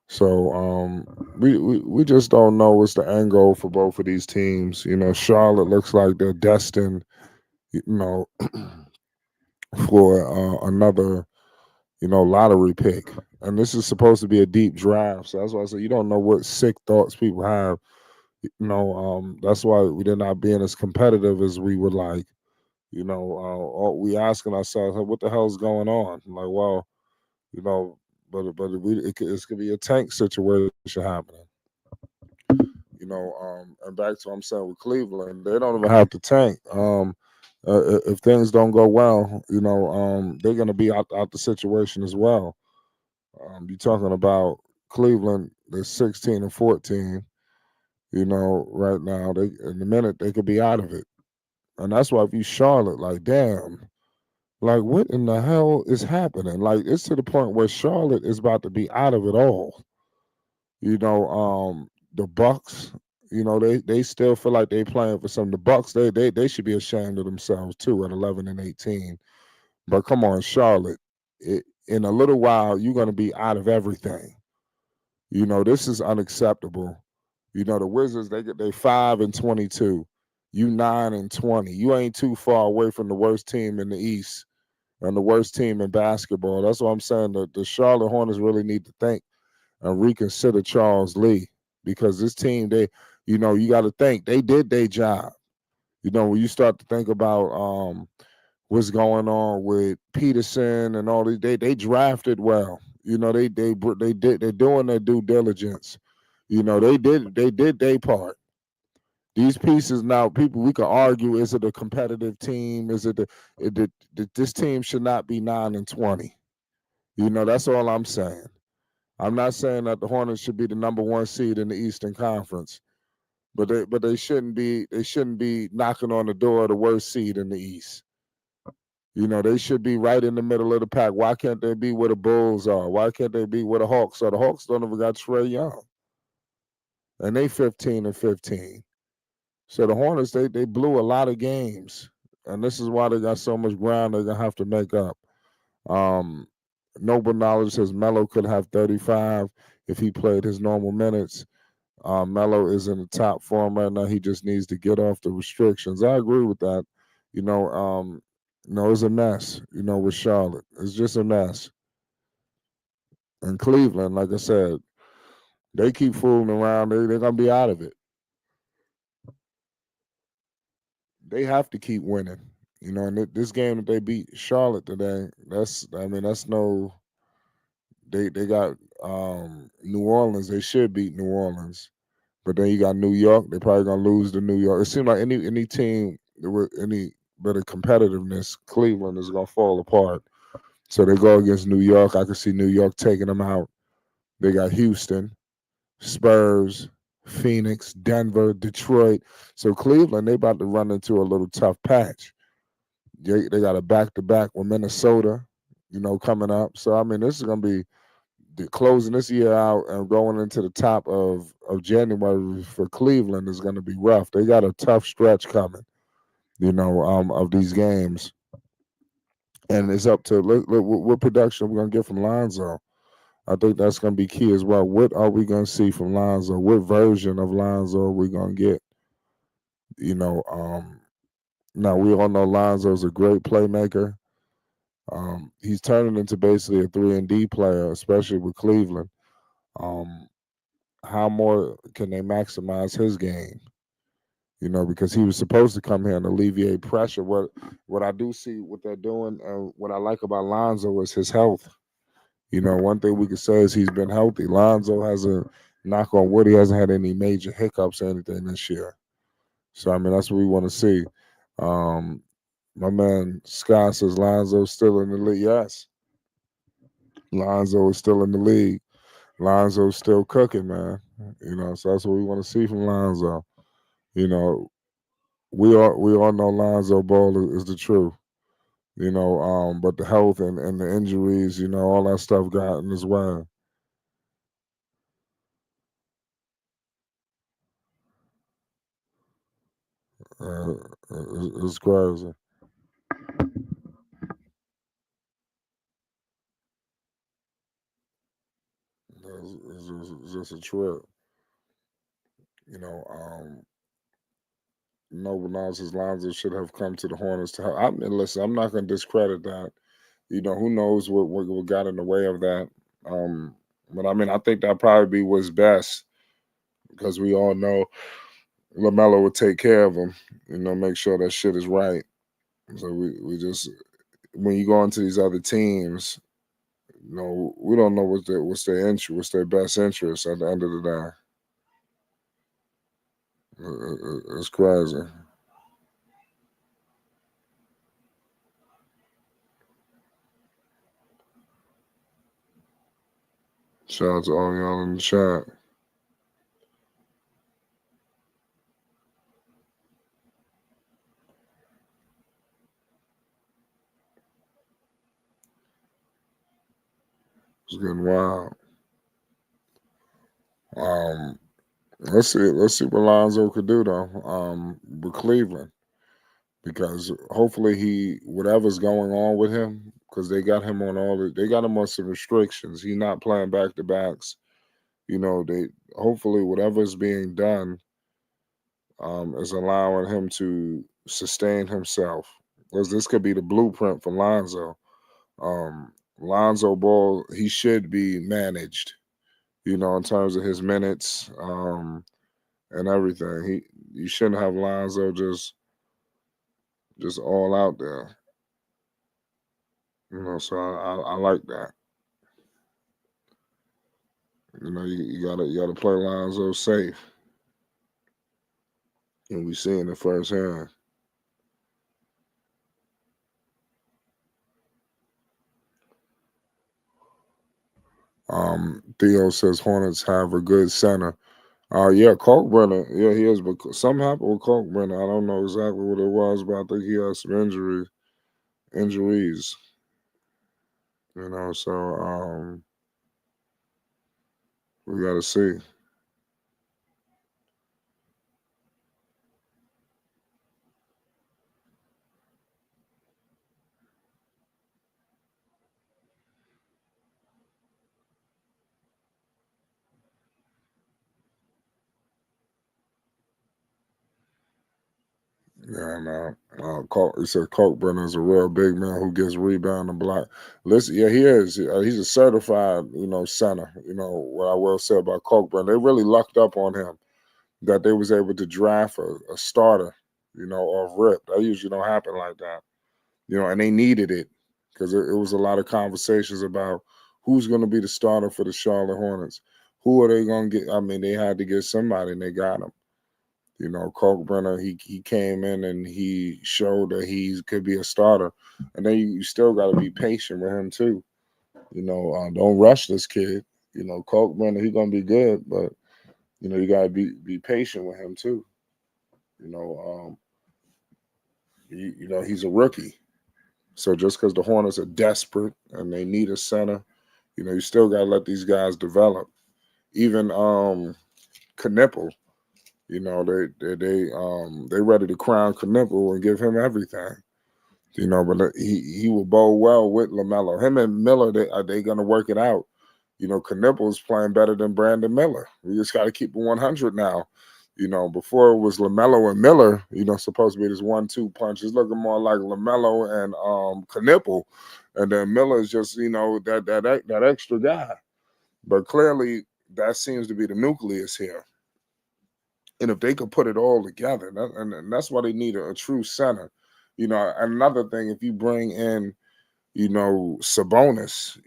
So we just don't know what's the end goal for both of these teams. Charlotte looks like they're destined, you know, for another, lottery pick. And this is supposed to be a deep draft. So that's why I say you don't know what sick thoughts people have. That's why we did not being as competitive as we would like. We asking ourselves, "Hey, what the hell's going on?" Like, well, you know, it's gonna be a tank situation happening. And back to what I'm saying with Cleveland, they don't even have to tank. If things don't go well, they're gonna be out the situation as well. You're talking about Cleveland, they're 16 and 14. Right now, they in a minute they could be out of it, and that's why if you Charlotte, like, damn, like what in the hell is happening? Like it's to the point where Charlotte is about to be out of it all. The Bucks, they still feel like they playing for some. The Bucks, they should be ashamed of themselves too at 11 and 18. But come on, Charlotte, in a little while you're gonna be out of everything. This is unacceptable. The Wizards, they 5 and 22. You 9 and 20. You ain't too far away from the worst team in the East and the worst team in basketball. That's what I'm saying. The Charlotte Hornets really need to think and reconsider Charles Lee, because this team, you got to think they did their job. When you start to think about what's going on with Peterson and all these, they drafted well. They're doing their due diligence. They did their part. These pieces now, people, we can argue: is it a competitive team? Is this team should not be 9 and 20? That's all I'm saying. I'm not saying that the Hornets should be the number 1 seed in the Eastern Conference, but they shouldn't be knocking on the door of the worst seed in the East. They should be right in the middle of the pack. Why can't they be where the Bulls are? Why can't they be where the Hawks are? The Hawks don't even got Trae Young, and they 15 and 15. So the Hornets, they blew a lot of games, and this is why they got so much ground they're gonna have to make up. Um, Noble Knowledge says Melo could have 35 if he played his normal minutes. Melo is in the top form right now. He just needs to get off the restrictions. I agree with that. It's a mess. With Charlotte, it's just a mess. And Cleveland, like I said, they keep fooling around. They're gonna be out of it. They have to keep winning. And this game that they beat Charlotte today, that's no. They got New Orleans. They should beat New Orleans. But then you got New York. They're probably gonna lose to New York. It seems like any team with any bit of competitiveness, Cleveland is gonna fall apart. So they go against New York. I can see New York taking them out. They got Houston, Spurs, Phoenix, Denver, Detroit. So Cleveland, they about to run into a little tough patch. They got a back-to-back with Minnesota, coming up. So this is gonna be closing this year out and going into the top of January for Cleveland is going to be rough. They got a tough stretch coming, of these games. And it's up to what production we're gonna get from Lonzo. I think that's gonna be key as well. What are we gonna see from Lonzo? What version of Lonzo are we gonna get? You know, now we all know Lonzo's a great playmaker. He's turning into basically a 3 and D player, especially with Cleveland. Um, how more can they maximize his game? Because he was supposed to come here and alleviate pressure. What I do see what they're doing, what I like about Lonzo is his health. One thing we could say is he's been healthy. Lonzo has a knock on wood. He hasn't had any major hiccups or anything this year. So I mean, that's what we want to see. Um, my man Scott says Lonzo's still in the league. Yes, Lonzo is still in the league. Lonzo's still cooking, man. So that's what we want to see from Lonzo. You know, we all know Lonzo Ball is the truth. But the health and the injuries, all that stuff got in his way. Uh, it's crazy. It's just a trip. You know, um, no one else's Lonzo should have come to the Hornets to help. I mean, listen, I'm not going to discredit that. Who knows what got in the way of that. Um, but I mean, I think that probably be what's best because we all know Lamelo would take care of him. Make sure that shit is right. So we just when you go into these other teams, we don't know what's their best interest at the end of the day. It's crazy. Shout out to all y'all in the chat. It's getting wild. Um, let's see what Lonzo could do though. With Cleveland because hopefully whatever's going on with him because they got him on some restrictions. He's not playing back to backs. They hopefully whatever's being done is allowing him to sustain himself because this could be the blueprint for Lonzo. Lonzo Ball, he should be managed, in terms of his minutes and everything. You shouldn't have Lonzo just all out there. So I like that. You gotta play Lonzo safe, and we seeing it firsthand. Theo says Hornets have a good center. Yeah, Kalkbrenner. Yeah, he is. But something happened with Kalkbrenner. I don't know exactly what it was, but I think he has some injuries. So we got to see. Yeah, man. He said Kalkbrenner is a real big man who gets rebound and block. Listen, yeah, he is. He's a certified, center. What I will say about Kalkbrenner, they really lucked up on him that they was able to draft a starter, off rip. That usually don't happen like that. And they needed it because it was a lot of conversations about who's going to be the starter for the Charlotte Hornets. Who are they going to get? I mean, they had to get somebody, and they got him. Kalkbrenner, he came in and he showed that he could be a starter. And then you still got to be patient with him too. Don't rush this kid. Kalkbrenner, he's gonna be good, but you got to be patient with him too. You know, he's a rookie. So just because the Hornets are desperate and they need a center, you still got to let these guys develop. Even Knipple, they ready to crown Knipple and give him everything. But he will bowl well with Lamelo. Him and Miller, they gonna work it out. Knipple's playing better than Brandon Miller. We just got to keep it 100 now. Before it was Lamelo and Miller. Supposed to be this 1-2 punch. It's looking more like Lamelo and Knipple, and then Miller is just that extra guy. But clearly, that seems to be the nucleus here. And if they could put it all together, and that's why they need a true center. Another thing, if you bring in, Sabonis,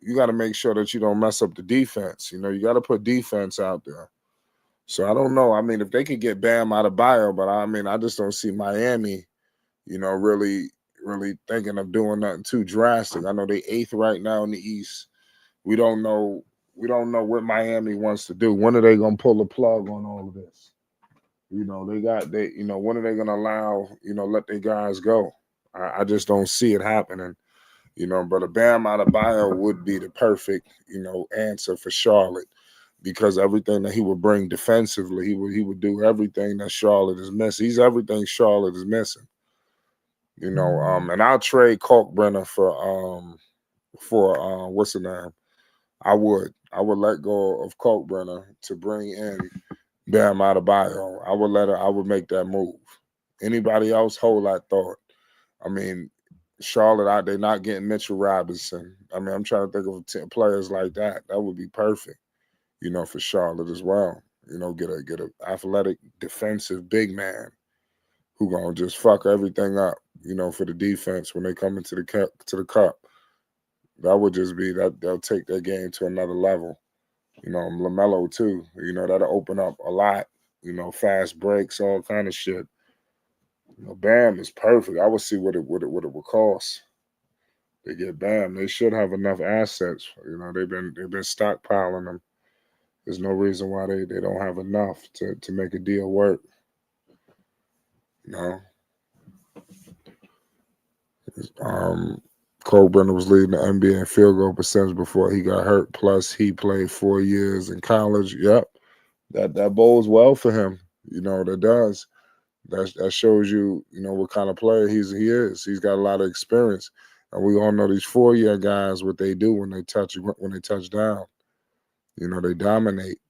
you got to make sure that you don't mess up the defense. You got to put defense out there. So I don't know. I mean, if they could get Bam out of bio, but I mean, I just don't see Miami, really, really thinking of doing nothing too drastic. I know they 8th right now in the East. We don't know. We don't know what Miami wants to do. When are they gonna pull the plug on all of this? When are they gonna allow, let their guys go? I just don't see it happening. But a Bam out of bio would be the perfect, answer for Charlotte, because everything that he would bring defensively, he would do everything that Charlotte is missing. He's everything Charlotte is missing. And I'll trade Kalkbrenner for what's the name? I would let go of Kalkbrenner to bring in Bam Adebayo. I would make that move. Anybody else, whole lot thought. I mean, Charlotte, they're not getting Mitchell Robinson. I mean, I'm trying to think of 10 players like that. That would be perfect, for Charlotte as well. Get a athletic defensive big man who gonna just fuck everything up, for the defense when they come into the cup. That would just be that they'll take their game to another level. Lamelo too. That'll open up a lot. Fast breaks, all kind of shit. Bam is perfect. I would see what it would cost. They get Bam. They should have enough assets. They've been stockpiling them. There's no reason why they don't have enough to make a deal work. Cole Brenner was leading the NBA in field goal percentage before he got hurt. Plus, he played 4 years in college. Yep, that bodes well for him. That does. That shows you, what kind of player he is. He's got a lot of experience, and we all know these 4-year guys what they do when they touch down. They dominate.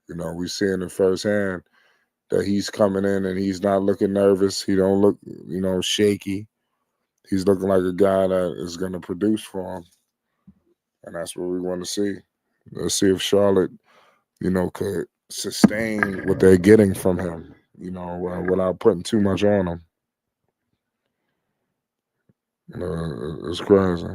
We see in the firsthand that he's coming in and he's not looking nervous. He don't look, shaky. He's looking like a guy that is going to produce for him, and that's what we want to see. Let's see if Charlotte, could sustain what they're getting from him, without putting too much on him. It's crazy.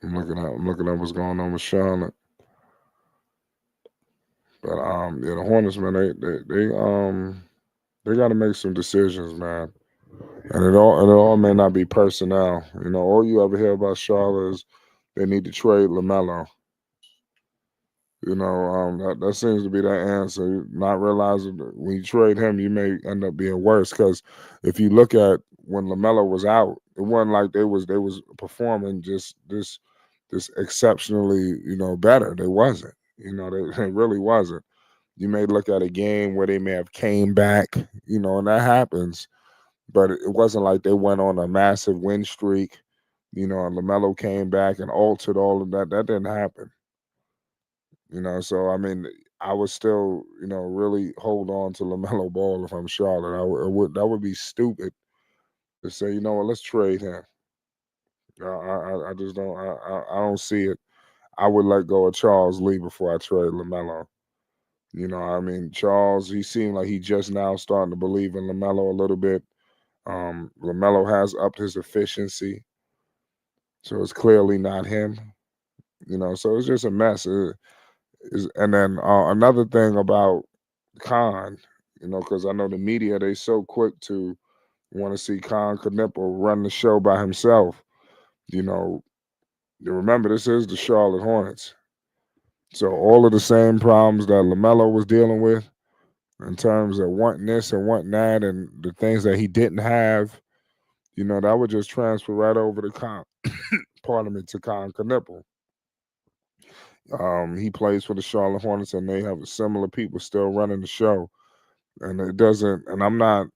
I'm looking at what's going on with Charlotte. But yeah, the Hornets, man, they got to make some decisions, man. And it all may not be personnel. All you ever hear about Charlotte is they need to trade Lamelo. That seems to be that answer. Not realizing that when you trade him, you may end up being worse. Because if you look at when Lamelo was out, it wasn't like they was performing just this exceptionally better. They wasn't. They really wasn't. You may look at a game where they may have came back, and that happens. But it wasn't like they went on a massive win streak, and Lamelo came back and altered all of that. That didn't happen. So I mean, I would still, really hold on to Lamelo Ball if I'm Charlotte. That would be stupid to say, what, let's trade him. I just don't I don't see it. I would let go of Charles Lee before I trade Lamelo. I mean, Charles, he seemed like he just now starting to believe in Lamelo a little bit. Lamelo has upped his efficiency, so it's clearly not him. So it's just a mess. And then another thing about Khan, because I know the media, they so quick to want to see Khan Knipple run the show by himself. You remember, this is the Charlotte Hornets. So all of the same problems that LaMelo was dealing with in terms of wanting this and wanting that and the things that he didn't have, that would just transfer right over to Khan, pardon me, to Khan Knipple. He plays for the Charlotte Hornets, and they have similar people still running the show. And it doesn't. And I'm not.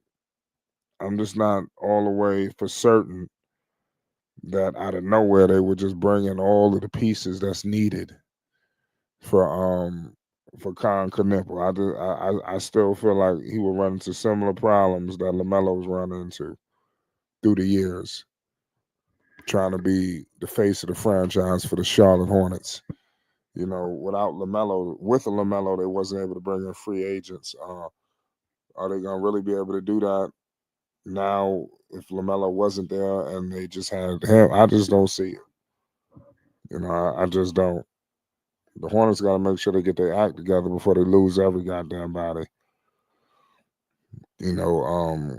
I'm just not all the way for certain that out of nowhere they would just bring in all of the pieces that's needed for Con Knipple. I still feel like he will run into similar problems that Lamelo's run into through the years, trying to be the face of the franchise for the Charlotte Hornets. You know, without Lamelo, with a Lamelo, they wasn't able to bring in free agents. Are they gonna really be able to do that now if Lamelo wasn't there and they just had him? I just don't see it. You know, I just don't. The Hornets got to make sure they get their act together before they lose every goddamn body. You know,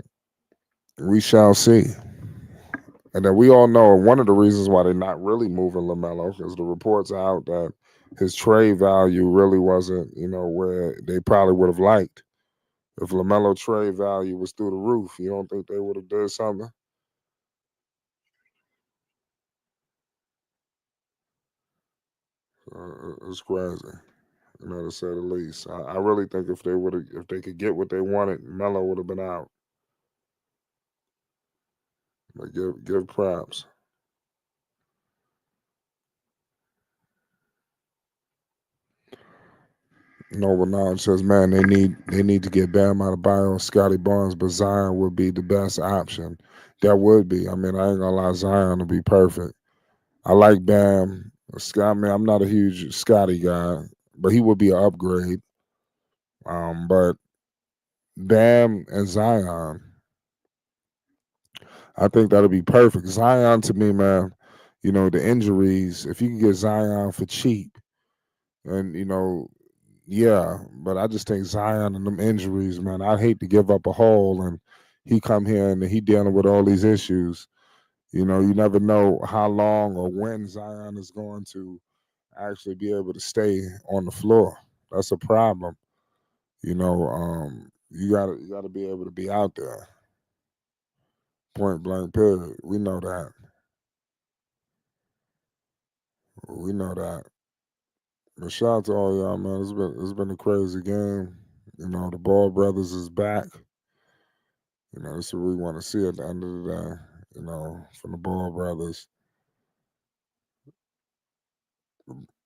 we shall see. And then we all know one of the reasons why they're not really moving Lamelo because the reports out that his trade value really wasn't, you know, where they probably would have liked. If Lamelo trade value was through the roof, you don't think they would have did something? It's crazy, you know, to say the least. I really think if they would have, if they could get what they wanted, Melo would have been out. But give props. Noble Knowledge says, man, they need to get Bam out of bio and Scotty Barnes, but Zion would be the best option. That would be. I mean, I ain't gonna lie, Zion to be perfect. I like Bam. Scott, I mean, I'm not a huge Scotty guy, but he would be an upgrade. But Bam and Zion, I think that'll be perfect. Zion to me, man, you know, the injuries, if you can get Zion for cheap, and you know, yeah, but I just think Zion and them injuries, man, I'd hate to give up a hole and he come here and he dealing with all these issues. You know, you never know how long or when Zion is going to actually be able to stay on the floor. That's a problem. You know, you gotta be able to be out there. Point blank period. We know that. We know that. But shout out to all y'all, man. It's been a crazy game. You know, the Ball brothers is back. You know, that's what we want to see at the end of the day. You know, from the Ball brothers.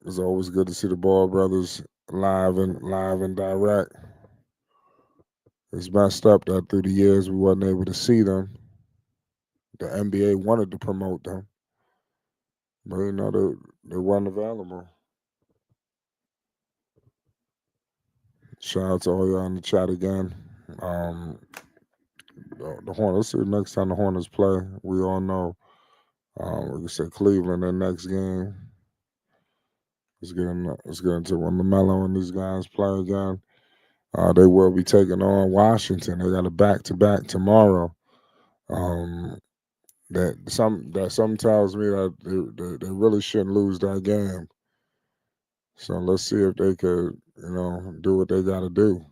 It's always good to see the Ball brothers live and direct. It's messed up that through the years we wasn't able to see them. The NBA wanted to promote them, but you know they weren't available. Shout out to all y'all in the chat again. Um, the Hornets. See next time the Hornets play. We all know. Like I said, Cleveland. Their next game. Let's get into when Lamelo and these guys play again. They will be taking on Washington. They got a back to back tomorrow. Um, that some tells me that they really shouldn't lose that game. So let's see if they could, you know, do what they got to do.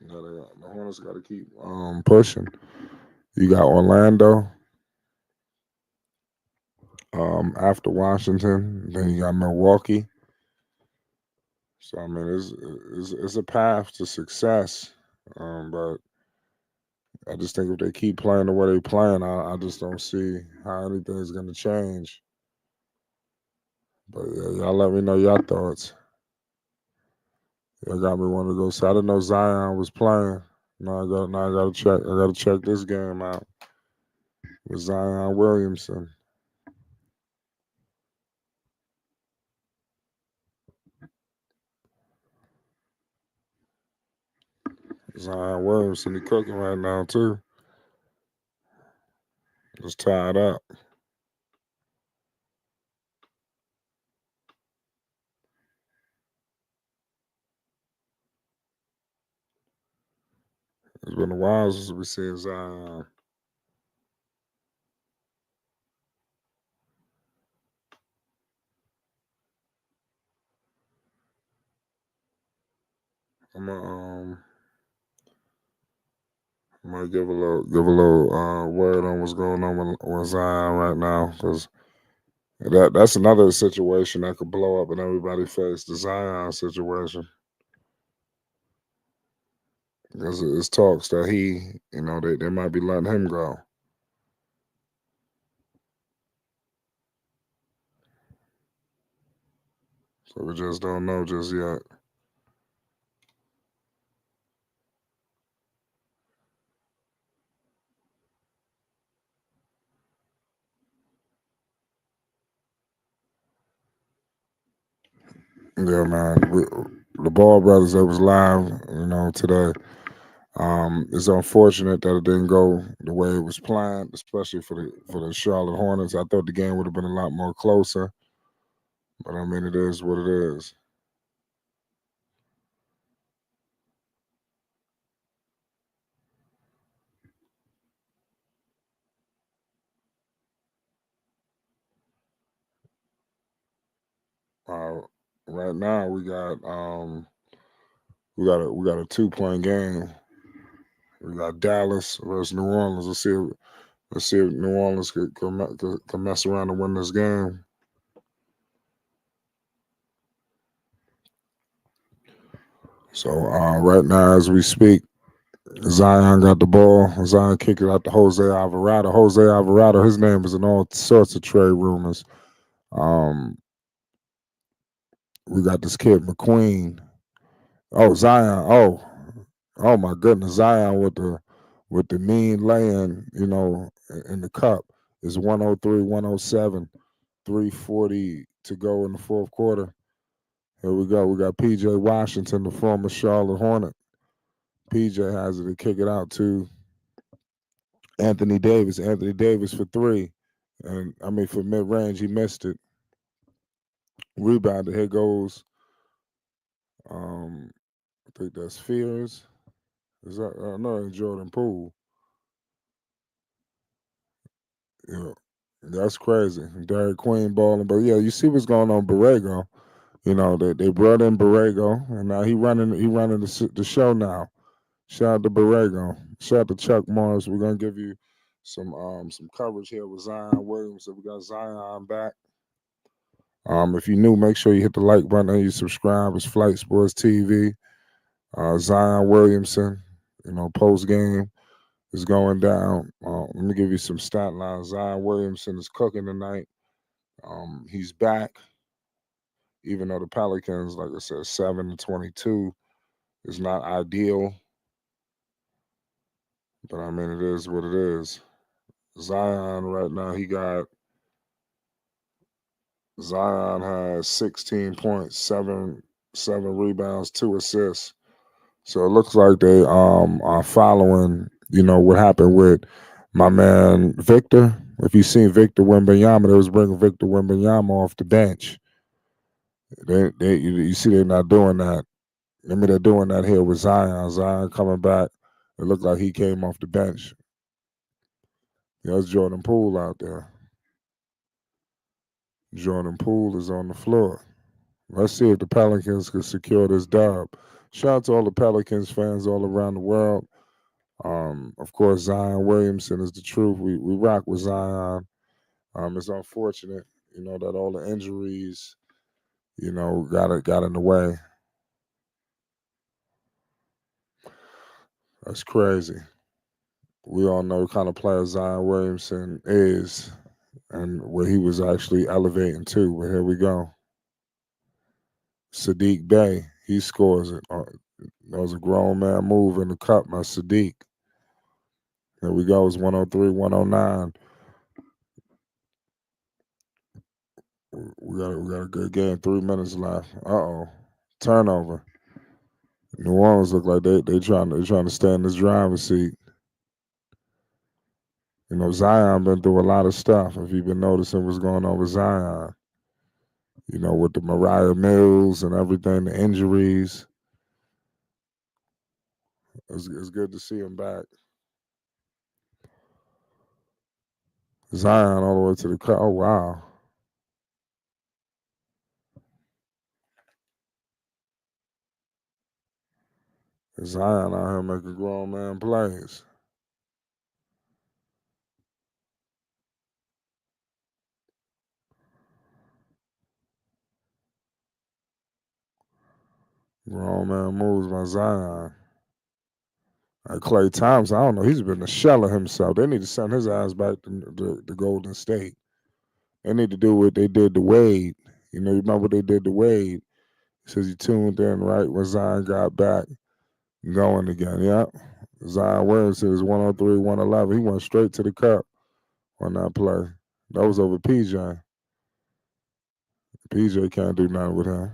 The Hornets got to keep pushing. You got Orlando after Washington, then you got Milwaukee. So I mean, it's a path to success, but I just think if they keep playing the way they playing, I just don't see how anything's gonna change. But yeah, y'all let me know your thoughts. Y'all got me wanting to go. So I didn't know Zion was playing. Now I gotta check. I gotta check this game out with Zion Williamson. Zion Williamson, he cooking right now too. Just tied up. It's been a while since we seen Zion. I'm gonna Might give a little word on what's going on with Zion right now, because that's another situation that could blow up in everybody's face. The Zion situation, because it's talks that they might be letting him go. So we just don't know just yet. Yeah, man. The Ball brothers that was live, today. It's unfortunate that it didn't go the way it was planned, especially for the Charlotte Hornets. I thought the game would have been a lot more closer, but I mean, it is what it is. Uh, right now, we got a 2-point game. We got Dallas versus New Orleans. Let's see if New Orleans can mess around and win this game. So right now, as we speak, Zion got the ball. Zion kicked it out to Jose Alvarado. Jose Alvarado, his name is in all sorts of trade rumors. Um, we got this kid McQueen. Oh, Zion. Oh my goodness, Zion with the mean laying, in the cup is 103, 107, 340 to go in the fourth quarter. Here we go. We got PJ Washington, the former Charlotte Hornet. PJ has it to kick it out to Anthony Davis. Anthony Davis for three. And I mean, for mid range, he missed it. Rebounded. Here goes, I think that's Fears. Is that, no, Jordan Poole. Yeah. That's crazy. Derek Queen balling. But yeah, you see what's going on Borrego. They brought in Borrego, and now he running the show now. Shout out to Borrego. Shout out to Chuck Morris. We're gonna give you some coverage here with Zion Williams. So we got Zion back. If you're new, make sure you hit the like button and you subscribe. It's Flight Sports TV. Zion Williamson, post game is going down. Let me give you some stat lines. Zion Williamson is cooking tonight. He's back, even though the Pelicans, like I said, 7-22 is not ideal. But I mean, it is what it is. Zion right now, Zion has 16 points, seven rebounds, 2 assists. So it looks like they are following, what happened with my man Victor. If you seen Victor Wembanyama, they was bringing Victor Wembanyama off the bench. You see they're not doing that. I mean, they're doing that here with Zion. Zion coming back. It looked like he came off the bench. There's Jordan Poole out there. Jordan Poole is on the floor. Let's see if the Pelicans can secure this dub. Shout out to all the Pelicans fans all around the world. Of course, Zion Williamson is the truth. We rock with Zion. It's unfortunate, that all the injuries, got in the way. That's crazy. We all know the kind of player Zion Williamson is and where he was actually elevating to. But here we go. Sadiq Bey, he scores it. That was a grown man move in the cup, my Sadiq. Here we go. It's 103, 109. We got a good game. 3 minutes left. Uh-oh. Turnover. New Orleans look like they trying to stay in this driver's seat. Zion been through a lot of stuff. If you've been noticing what's going on with Zion, with the Mariah Mills and everything, the injuries. It's good to see him back. Zion all the way to the cut. Oh wow. Zion out here making grown man plays. Grown man moves by Zion. Clay Thompson, I don't know. He's been a shell of himself. They need to send his ass back to Golden State. They need to do what they did to Wade. You know, you remember what they did to Wade? He says he tuned in right when Zion got back going again. Yep. Zion Williamson is 103, 111. He went straight to the cup on that play. That was over PJ. PJ can't do nothing with him.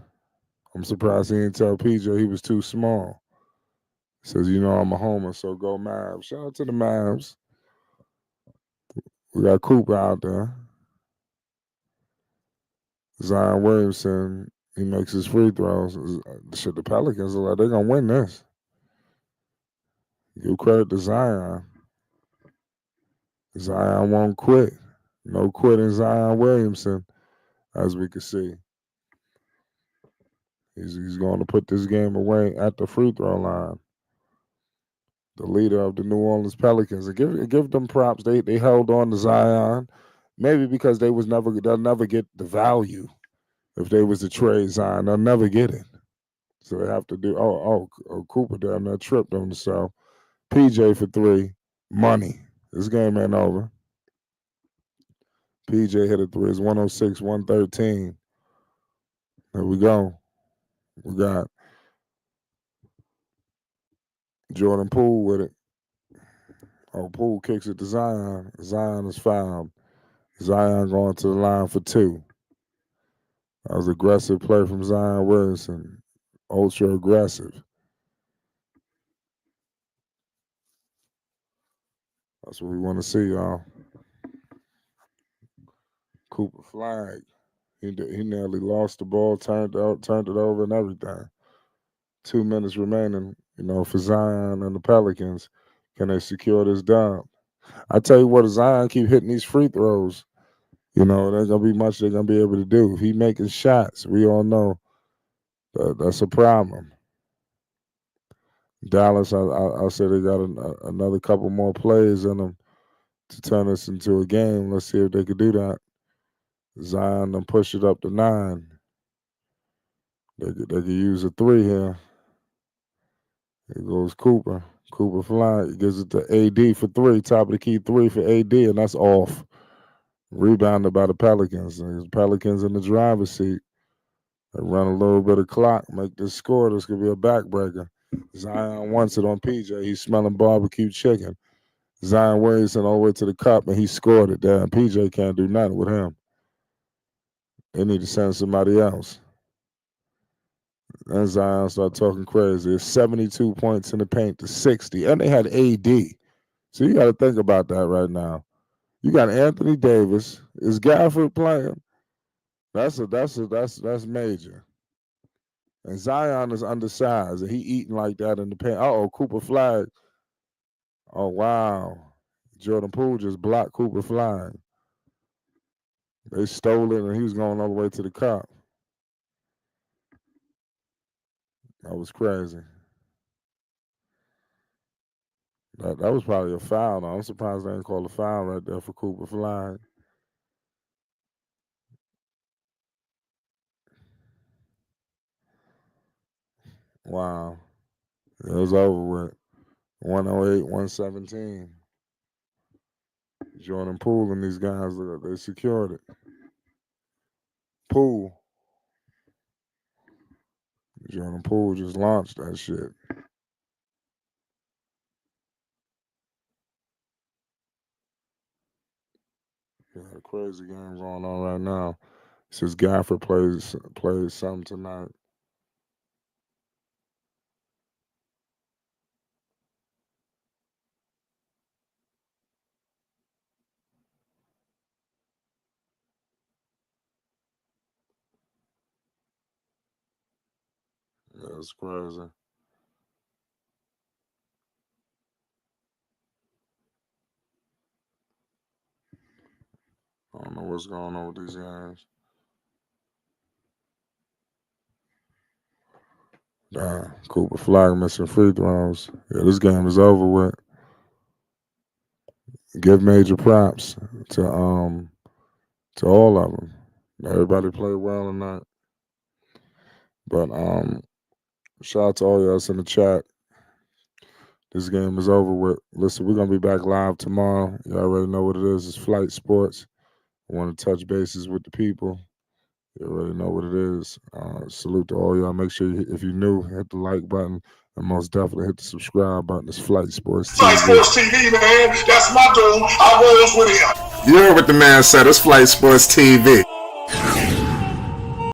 I'm surprised he didn't tell PJ he was too small. He says, you know, I'm a homer, so go Mavs. Shout out to the Mavs. We got Cooper out there. Zion Williamson, he makes his free throws. Shit, the Pelicans are like, they're going to win this. Give credit to Zion. Zion won't quit. No quitting Zion Williamson, as we can see. He's going to put this game away at the free throw line. The leader of the New Orleans Pelicans. And give them props. They held on to Zion. Maybe because they'll never get the value if they was to trade Zion. They'll never get it. So they have to do Cooper down there tripped on himself. PJ for three. Money. This game ain't over. PJ hit a three. It's 106, 113. There we go. We got Jordan Poole with it. Oh, Poole kicks it to Zion. Zion is fouled. Zion going to the line for two. That was aggressive play from Zion Williamson. Ultra aggressive. That's what we want to see, y'all. Cooper flag. He nearly lost the ball, turned it over, and everything. 2 minutes remaining, you know, for Zion and the Pelicans. Can they secure this dub? I tell you what, Zion keep hitting these free throws. You know, there's gonna be much they're gonna be able to do. If he making shots, we all know that's a problem. Dallas, I say they got another couple more plays in them to turn this into a game. Let's see if they could do that. Zion then push it up to 9. They could use a 3 here. Here goes Cooper. Cooper flying. Gives it to AD for 3. Top of the key 3 for AD, and that's off. Rebounded by the Pelicans. The Pelicans in the driver's seat. They run a little bit of clock, make this score. This could be a backbreaker. Zion wants it on PJ. He's smelling barbecue chicken. Zion Williamson all the way to the cup, and he scored it there. And PJ can't do nothing with him. They need to send somebody else. And Zion started talking crazy. It's 72 points in the paint to 60. And they had AD. So you got to think about that right now. You got Anthony Davis. Is Gafford playing? That's major. And Zion is undersized, and he eating like that in the paint. Cooper flag. Oh, wow. Jordan Poole just blocked Cooper flag. They stole it, and he was going all the way to the cup. That was crazy. That was probably a foul. Though. I'm surprised they didn't call a foul right there for Cooper flag. Wow. It was over with. 108, 117. Jordan Poole and these guys, they secured it. Poole. Jordan Poole just launched that shit. Got a crazy game going on right now. Says Gafford plays something tonight. Yeah, it's crazy. I don't know what's going on with these games. Cooper Flag missing free throws. Yeah, this game is over with. Give major props to all of them. Everybody played well tonight. But Shout out to all y'all that's in the chat. This game is over with. Listen, we're gonna be back live tomorrow. You already know what it is. It's Flight Sports. I want to touch bases with the people. You already know what it is. Salute to all y'all. Make sure if you're new, hit the like button, and most definitely hit the subscribe button. It's Flight Sports TV. Flight Sports TV, man. That's my dude. I rolls with him. You heard what the man said. It's Flight Sports TV.